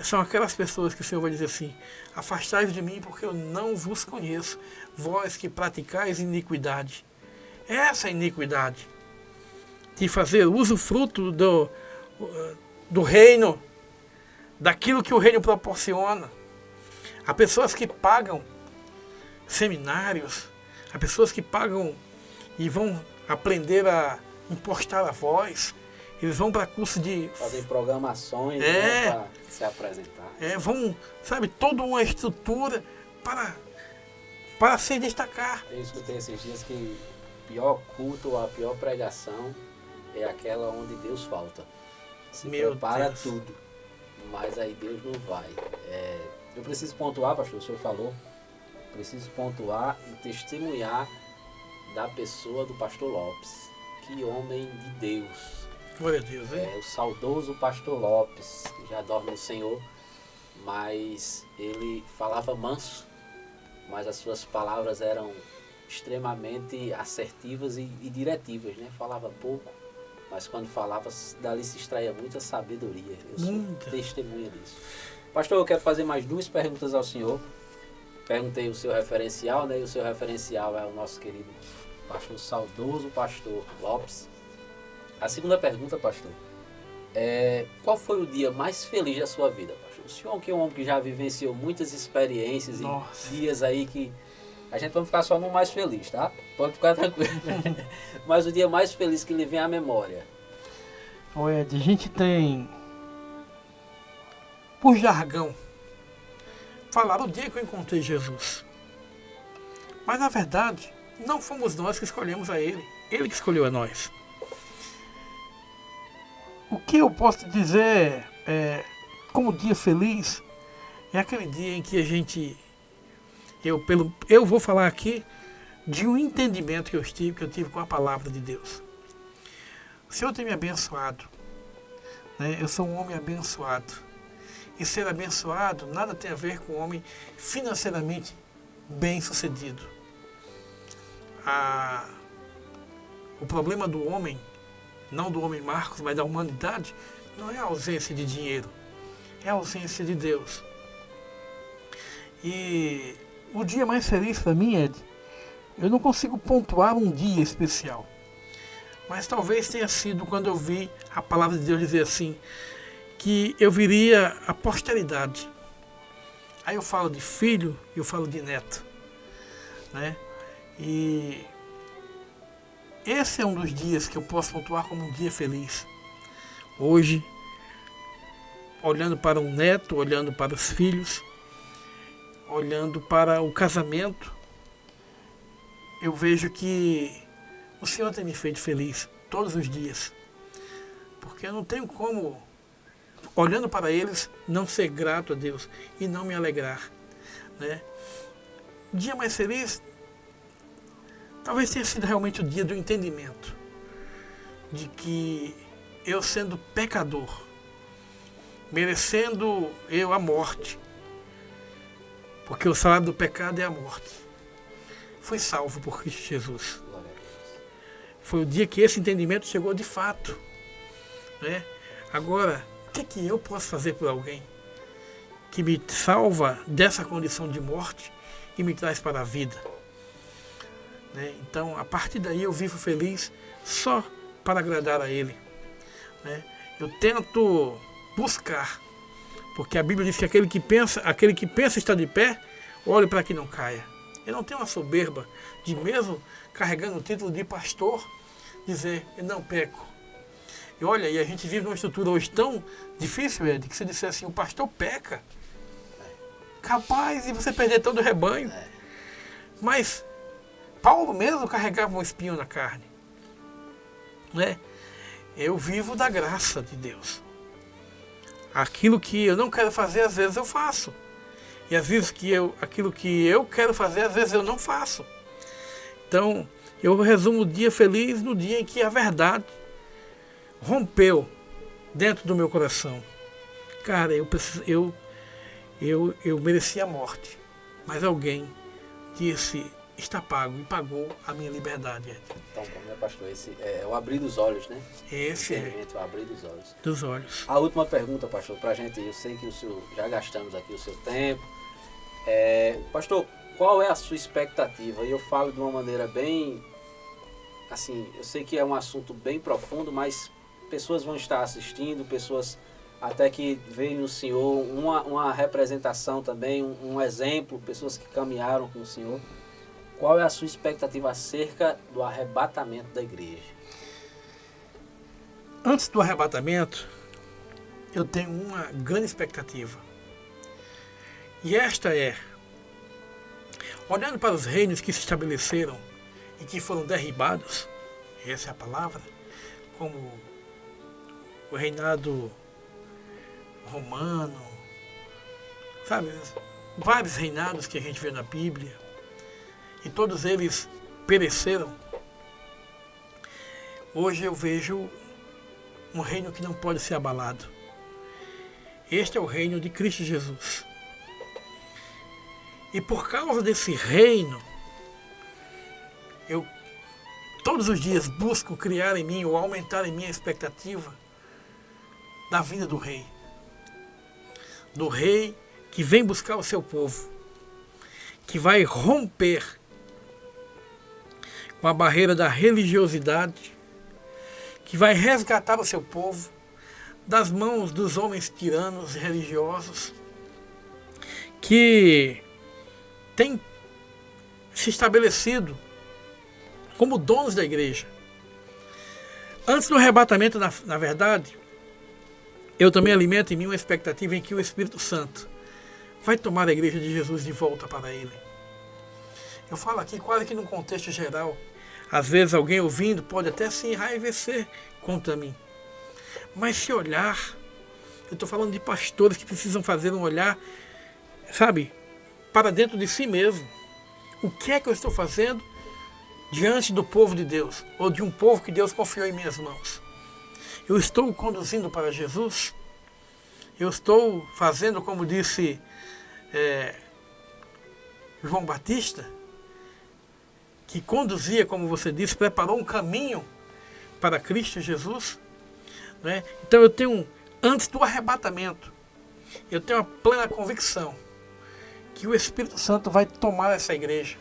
são aquelas pessoas que o Senhor vai dizer assim: afastai-vos de mim, porque eu não vos conheço, vós que praticais iniquidade. Essa é a iniquidade, de fazer usufruto do reino, daquilo que o reino proporciona. Há pessoas que pagam seminários, há pessoas que pagam e vão aprender a impostar a voz, eles vão para curso de... fazer programações, né, para se apresentar. Vão, sabe, toda uma estrutura para se destacar. Eu escutei esses dias que o pior culto, a pior pregação é aquela onde Deus falta. Se prepara tudo, mas aí Deus não vai. Eu preciso pontuar, pastor, o senhor falou, preciso pontuar e testemunhar da pessoa do pastor Lopes. Que homem de Deus. Glória a Deus, hein? O saudoso pastor Lopes, que já dorme no Senhor, mas ele falava manso, mas as suas palavras eram extremamente assertivas e diretivas, né? Falava pouco, mas quando falava, dali se extraía muita sabedoria. Eu sou testemunha disso. Pastor, eu quero fazer mais 2 perguntas ao senhor. Perguntei o seu referencial, né? E o seu referencial é o nosso querido pastor, saudoso pastor Lopes. A segunda pergunta, pastor, qual foi o dia mais feliz da sua vida, pastor? O senhor, que é um homem que já vivenciou muitas experiências e dias aí que a gente vai ficar só no mais feliz, tá? Pode ficar tranquilo. Mas o dia mais feliz que lhe vem à memória. Olha, a gente tem, por jargão, falar o dia que eu encontrei Jesus. Mas na verdade, não fomos nós que escolhemos a Ele. Ele que escolheu a nós. O que eu posso dizer como dia feliz é aquele dia em que a gente... Eu vou falar aqui de um entendimento que eu tive com a palavra de Deus. O Senhor tem me abençoado, né? Eu sou um homem abençoado. E ser abençoado nada tem a ver com um homem financeiramente bem sucedido. O problema do homem, não do homem Marcos, mas da humanidade, não é a ausência de dinheiro, é a ausência de Deus. E o dia mais feliz para mim, Ed, eu não consigo pontuar um dia especial, mas talvez tenha sido quando eu vi a palavra de Deus dizer assim, que eu viria a posteridade. Aí eu falo de filho e eu falo de neto, né? E esse é um dos dias que eu posso pontuar como um dia feliz. Hoje, olhando para um neto, olhando para os filhos, olhando para o casamento, eu vejo que o Senhor tem me feito feliz todos os dias. Porque eu não tenho como, olhando para eles, não ser grato a Deus e não me alegrar, né? O dia mais feliz talvez tenha sido realmente o dia do entendimento de que eu, sendo pecador, merecendo eu a morte, porque o salário do pecado é a morte, fui salvo por Cristo Jesus. Foi o dia que esse entendimento chegou de fato, né? Agora, o que eu posso fazer por alguém que me salva dessa condição de morte e me traz para a vida? Né? Então, a partir daí eu vivo feliz só para agradar a Ele. Né? Eu tento buscar, porque a Bíblia diz que aquele que pensa estar de pé, olhe para que não caia. Eu não tenho uma soberba de, mesmo carregando o título de pastor, dizer, eu não peco. E olha, e a gente vive numa estrutura hoje tão difícil, Ed, que se disser assim, o pastor peca, capaz de você perder todo o rebanho. Mas Paulo mesmo carregava um espinho na carne, né? Eu vivo da graça de Deus. Aquilo que eu não quero fazer, às vezes eu faço. E às vezes aquilo que eu quero fazer, às vezes eu não faço. Então, eu resumo o dia feliz no dia em que a verdade rompeu dentro do meu coração. Cara, eu merecia a morte, mas alguém disse, está pago e pagou a minha liberdade, Ed. Então, como é, pastor, esse é o abrir dos olhos, né? Esse é O abrir dos olhos. dos olhos. A última pergunta, pastor, pra gente, eu sei que o senhor, já gastamos aqui o seu tempo. Pastor, qual é a sua expectativa? E eu falo de uma maneira bem, assim, eu sei que é um assunto bem profundo, mas pessoas vão estar assistindo, pessoas até que veem no senhor uma representação também, um exemplo, pessoas que caminharam com o senhor. Qual é a sua expectativa acerca do arrebatamento da igreja? Antes do arrebatamento, eu tenho uma grande expectativa. E esta é, olhando para os reinos que se estabeleceram e que foram derribados, essa é a palavra, como o reinado romano, sabe, vários reinados que a gente vê na Bíblia, e todos eles pereceram. Hoje eu vejo um reino que não pode ser abalado. Este é o reino de Cristo Jesus. E por causa desse reino, eu todos os dias busco criar em mim ou aumentar em mim a expectativa da vinda do rei. Do rei que vem buscar o seu povo, que vai romper com a barreira da religiosidade, que vai resgatar o seu povo das mãos dos homens tiranos e religiosos, que tem se estabelecido como donos da igreja. Antes do arrebatamento, na verdade, eu também alimento em mim uma expectativa em que o Espírito Santo vai tomar a igreja de Jesus de volta para ele. Eu falo aqui quase que num contexto geral. Às vezes alguém ouvindo pode até se enraivecer contra mim. Mas se olhar, eu estou falando de pastores que precisam fazer um olhar, sabe, para dentro de si mesmo. O que é que eu estou fazendo diante do povo de Deus? Ou de um povo que Deus confiou em minhas mãos? Eu estou conduzindo para Jesus? Eu estou fazendo como disse João Batista, que conduzia, como você disse, preparou um caminho para Cristo Jesus? Né? Então eu tenho, antes do arrebatamento, eu tenho a plena convicção que o Espírito Santo vai tomar essa igreja,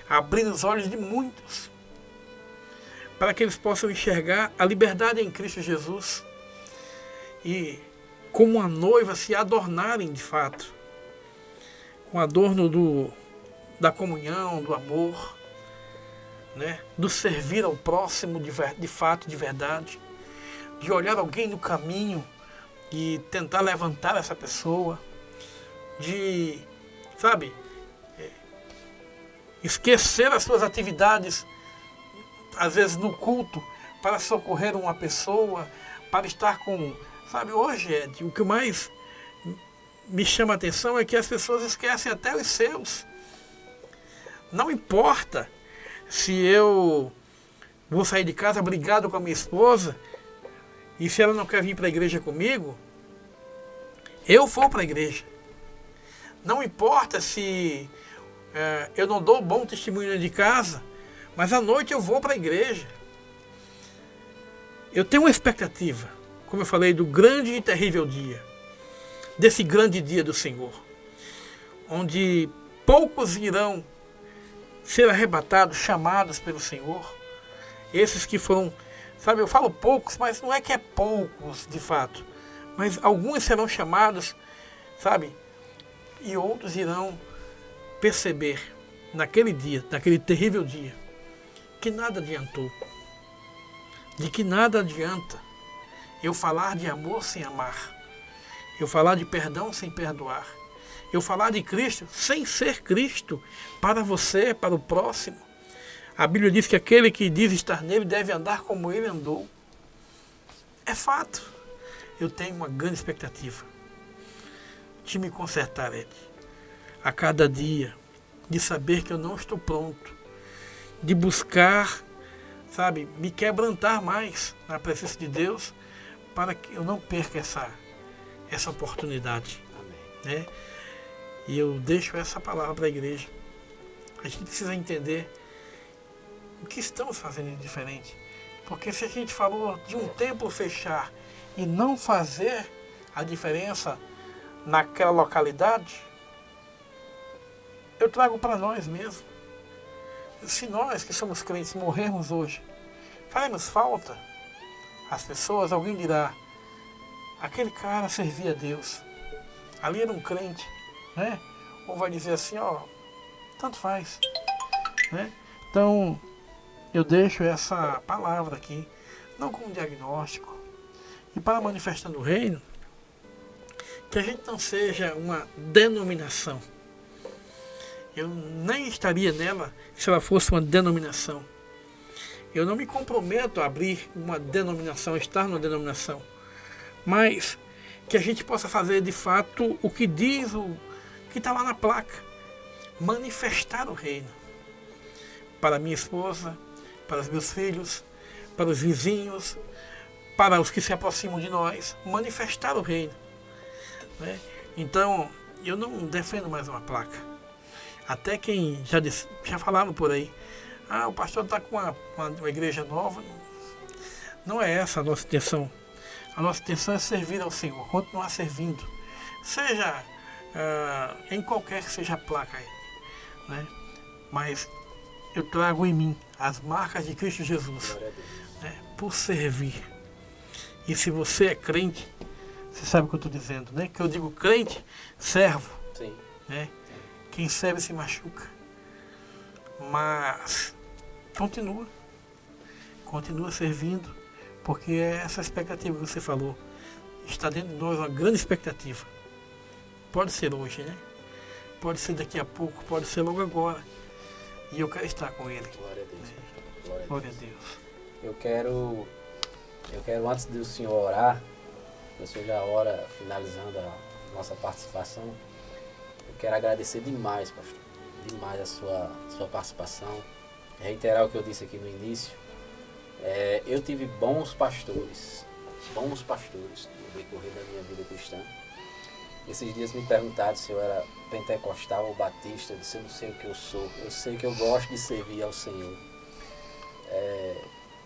abrir os olhos de muitos, para que eles possam enxergar a liberdade em Cristo Jesus e, como uma noiva, se adornarem de fato, com adorno da comunhão, do amor, né? Do servir ao próximo de fato, de verdade, de olhar alguém no caminho e tentar levantar essa pessoa, de, sabe, esquecer as suas atividades, às vezes no culto, para socorrer uma pessoa, para estar com... Sabe, hoje, Ed, o que mais me chama a atenção é que as pessoas esquecem até os seus. Não importa se eu vou sair de casa brigado com a minha esposa e se ela não quer vir para a igreja comigo, eu vou para a igreja. Não importa se eu não dou bom testemunho de casa, mas à noite eu vou para a igreja. Eu tenho uma expectativa, como eu falei, do grande e terrível dia, desse grande dia do Senhor, onde poucos irão ser arrebatados, chamados pelo Senhor. Esses que foram, sabe, eu falo poucos, mas não é que é poucos de fato, mas alguns serão chamados, sabe, e outros irão perceber naquele dia, naquele terrível dia, que nada adiantou, de que nada adianta eu falar de amor sem amar, eu falar de perdão sem perdoar, eu falar de Cristo sem ser Cristo para você, para o próximo. A Bíblia diz que aquele que diz estar nele deve andar como ele andou. É fato. Eu tenho uma grande expectativa de me consertar, Ed, a cada dia, de saber que eu não estou pronto, de buscar, sabe, me quebrantar mais na presença de Deus, para que eu não perca essa oportunidade. Né? E eu deixo essa palavra para a igreja. A gente precisa entender o que estamos fazendo de diferente. Porque se a gente falou de um templo fechar e não fazer a diferença naquela localidade, eu trago para nós mesmos. Se nós que somos crentes morrermos hoje, faz-nos falta as pessoas, alguém dirá, aquele cara servia a Deus, ali era um crente, né? Ou vai dizer assim, ó, tanto faz, né? Então, eu deixo essa palavra aqui, não como diagnóstico, e para manifestar no reino, que a gente não seja uma denominação. Eu nem estaria nela se ela fosse uma denominação. Eu não me comprometo a abrir uma denominação, estar numa denominação. Mas que a gente possa fazer de fato o que diz, o que está lá na placa. Manifestar o reino. Para minha esposa, para os meus filhos, para os vizinhos, para os que se aproximam de nós. Manifestar o reino. Né? Então, eu não defendo mais uma placa. Até quem já falaram por aí, o pastor está com uma igreja nova. Não é essa a nossa intenção. A nossa intenção é servir ao Senhor, continuar servindo. Seja em qualquer que seja a placa aí. Né? Mas eu trago em mim as marcas de Cristo Jesus, né? Por servir. E se você é crente, você sabe o que eu estou dizendo, né? Que eu digo crente, servo. Sim. Né? Quem serve se machuca. Mas continua servindo, porque é essa expectativa que você falou. Está dentro de nós uma grande expectativa. Pode ser hoje, né? Pode ser daqui a pouco, pode ser logo agora. E eu quero estar com Ele. Glória a Deus. Né? Glória a Deus. Eu quero, antes do senhor orar, o senhor já ora finalizando a nossa participação, eu quero agradecer demais, pastor, demais a sua participação, reiterar o que eu disse aqui no início. Eu tive bons pastores no decorrer da minha vida cristã. Esses dias me perguntaram se eu era pentecostal ou batista. Eu disse, eu não sei o que eu sou. Eu sei que eu gosto de servir ao Senhor.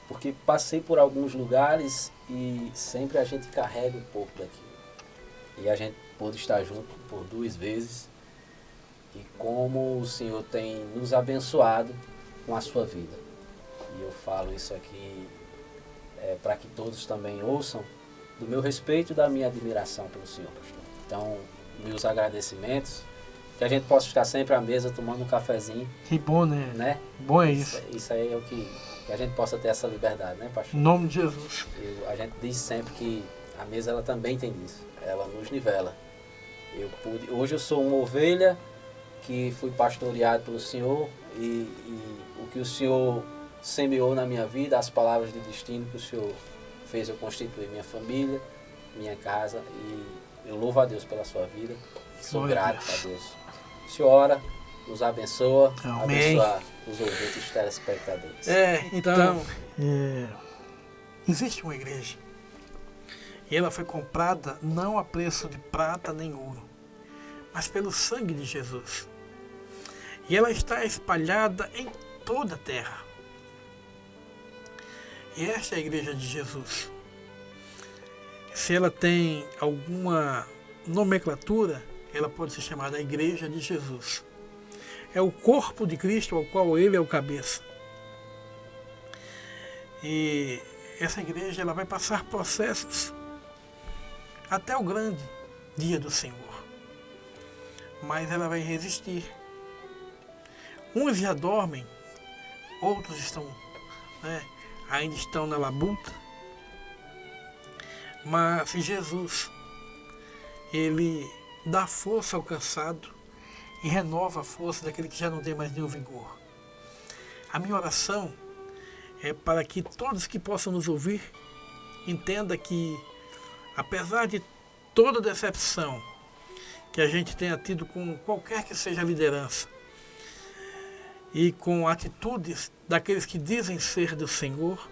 Porque passei por alguns lugares e sempre a gente carrega um pouco daquilo. E a gente pôde estar junto por 2 vezes. E como o Senhor tem nos abençoado com a sua vida. E eu falo isso aqui para que todos também ouçam do meu respeito e da minha admiração pelo Senhor, pastor. Então, meus agradecimentos, que a gente possa estar sempre à mesa tomando um cafezinho. Que bom, né? Bom é isso. Isso aí é o que a gente possa ter essa liberdade, né, pastor? Em nome de Jesus. A gente diz sempre que a mesa ela também tem isso. Ela nos nivela. Hoje eu sou uma ovelha que fui pastoreado pelo Senhor e o que o Senhor semeou na minha vida, as palavras de destino que o Senhor fez eu constituir minha família, minha casa, e eu louvo a Deus pela sua vida, sou grato a Deus. O Senhor ora, nos abençoa, amém. Abençoa os ouvintes e telespectadores. Então, existe uma igreja e ela foi comprada não a preço de prata nem ouro, mas pelo sangue de Jesus. E ela está espalhada em toda a terra. E esta é a igreja de Jesus. Se ela tem alguma nomenclatura, ela pode ser chamada a igreja de Jesus. É o corpo de Cristo ao qual ele é o cabeça. E essa igreja ela vai passar processos até o grande dia do Senhor. Mas ela vai resistir. Uns já dormem, outros ainda estão na labuta. Mas Jesus, ele dá força ao cansado e renova a força daquele que já não tem mais nenhum vigor. A minha oração é para que todos que possam nos ouvir entendam que, apesar de toda decepção que a gente tenha tido com qualquer que seja a liderança e com atitudes daqueles que dizem ser do Senhor,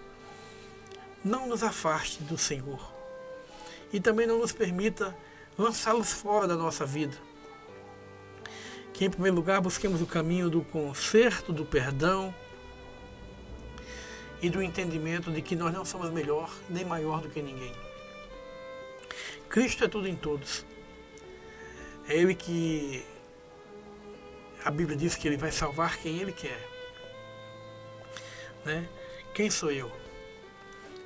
não nos afaste do Senhor e também não nos permita lançá-los fora da nossa vida. Que que em primeiro lugar busquemos o caminho do conserto, do perdão e do entendimento de que nós não somos melhor nem maior do que ninguém. Cristo é tudo em todos. É Ele que a Bíblia diz que Ele vai salvar quem Ele quer. Né? Quem sou eu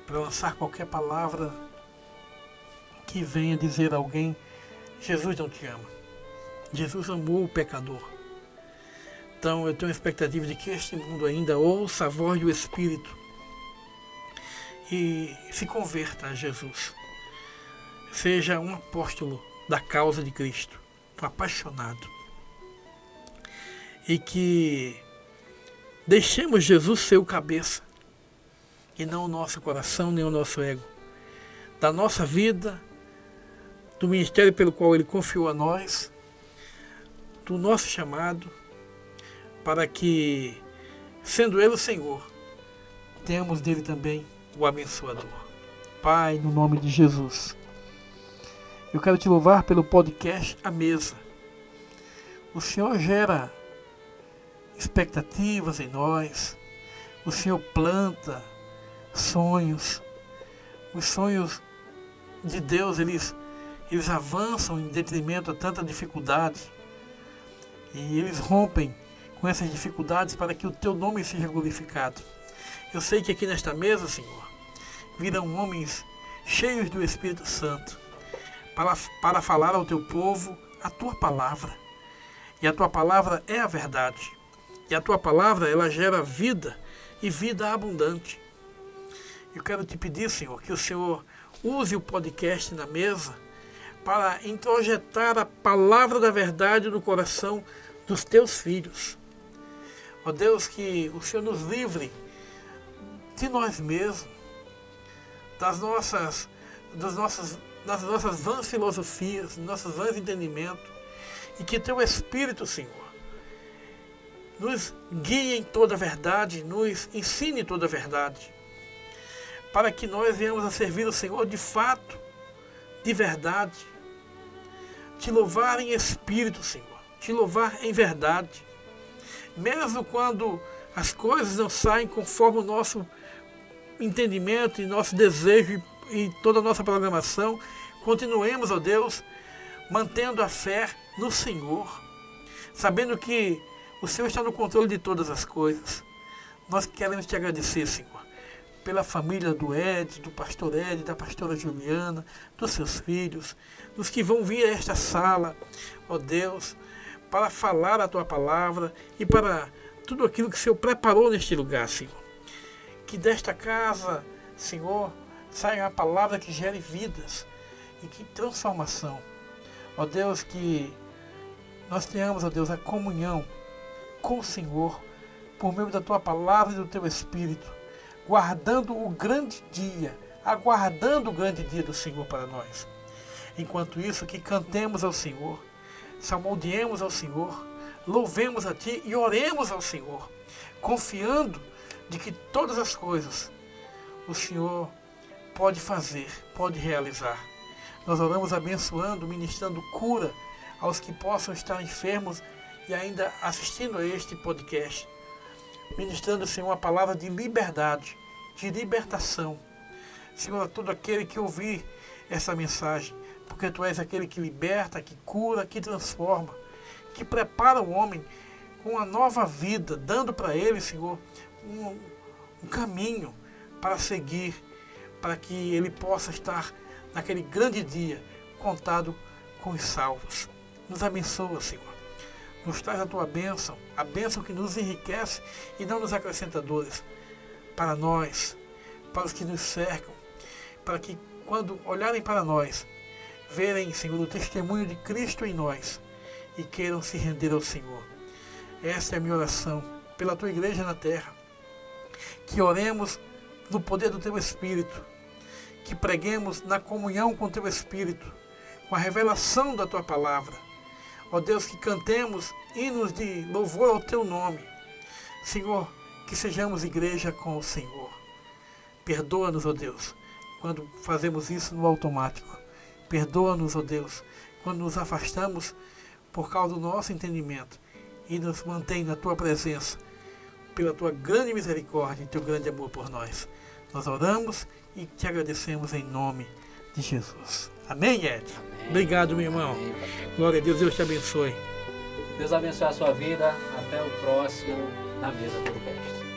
para lançar qualquer palavra que venha dizer a alguém: Jesus não te ama, Jesus amou o pecador? Então eu tenho a expectativa de que este mundo ainda ouça a voz do Espírito e se converta a Jesus, seja um apóstolo da causa de Cristo, um apaixonado, e que deixemos Jesus ser o cabeça e não o nosso coração nem o nosso ego, da nossa vida, do ministério pelo qual Ele confiou a nós, do nosso chamado, para que, sendo Ele o Senhor, tenhamos dele também o abençoador. Pai, no nome de Jesus, eu quero te louvar pelo podcast A Mesa. O Senhor gera expectativas em nós, o Senhor planta sonhos. Os sonhos de Deus, eles avançam em detrimento a tanta dificuldade, e eles rompem com essas dificuldades para que o teu nome seja glorificado. Eu sei que aqui nesta mesa, Senhor, virão homens cheios do Espírito Santo para falar ao teu povo a tua palavra. E a tua palavra é a verdade. E a tua palavra, ela gera vida e vida abundante. Eu quero te pedir, Senhor, que o Senhor use o podcast Na Mesa para introjetar a palavra da verdade no coração dos teus filhos. Ó Deus, que o Senhor nos livre de nós mesmos, das nossas vãs filosofias, dos nossos vãs entendimentos, e que teu Espírito, Senhor, nos guie em toda a verdade, nos ensine toda a verdade, para que nós venhamos a servir o Senhor de fato, de verdade, te louvar em espírito, Senhor, te louvar em verdade, mesmo quando as coisas não saem conforme o nosso entendimento e nosso desejo e toda a nossa programação. Continuemos, ó Deus, mantendo a fé no Senhor, sabendo que o Senhor está no controle de todas as coisas. Nós queremos te agradecer, Senhor, pela família do Ed, do pastor Ed, da pastora Juliana, dos seus filhos, dos que vão vir a esta sala, ó Deus, para falar a tua palavra e para tudo aquilo que o Senhor preparou neste lugar, Senhor. Que desta casa, Senhor, saia a palavra que gere vidas e que transformação. Ó Deus, que nós tenhamos, ó Deus, a comunhão com o Senhor por meio da tua palavra e do teu Espírito, guardando o grande dia, aguardando o grande dia do Senhor para nós. Enquanto isso, que cantemos ao Senhor, salmodiemos ao Senhor, louvemos a Ti e oremos ao Senhor, confiando de que todas as coisas o Senhor pode fazer, pode realizar. Nós oramos abençoando, ministrando cura aos que possam estar enfermos e ainda assistindo a este podcast, ministrando, Senhor, uma palavra de liberdade, de libertação. Senhor, a todo aquele que ouvir essa mensagem, porque Tu és aquele que liberta, que cura, que transforma, que prepara o homem com uma nova vida, dando para ele, Senhor, um caminho para seguir, para que ele possa estar naquele grande dia contado com os salvos. Nos abençoa, Senhor. Nos traz a Tua bênção, a bênção que nos enriquece e não nos acrescenta dores, para nós, para os que nos cercam, para que quando olharem para nós, verem, Senhor, o testemunho de Cristo em nós e queiram se render ao Senhor. Esta é a minha oração pela Tua igreja na terra, que oremos no poder do Teu Espírito, que preguemos na comunhão com o Teu Espírito, com a revelação da Tua palavra. Ó Deus, que cantemos hinos de louvor ao Teu nome. Senhor, que sejamos igreja com o Senhor. Perdoa-nos, ó Deus, quando fazemos isso no automático. Perdoa-nos, ó Deus, quando nos afastamos por causa do nosso entendimento e nos mantém na tua presença, pela tua grande misericórdia e teu grande amor por nós. Nós oramos e te agradecemos em nome de Jesus. Amém, Ed? Amém. Obrigado, meu irmão. Amém, pastor. Glória a Deus, Deus te abençoe. Deus abençoe a sua vida. Até o próximo Na Mesa Podcast.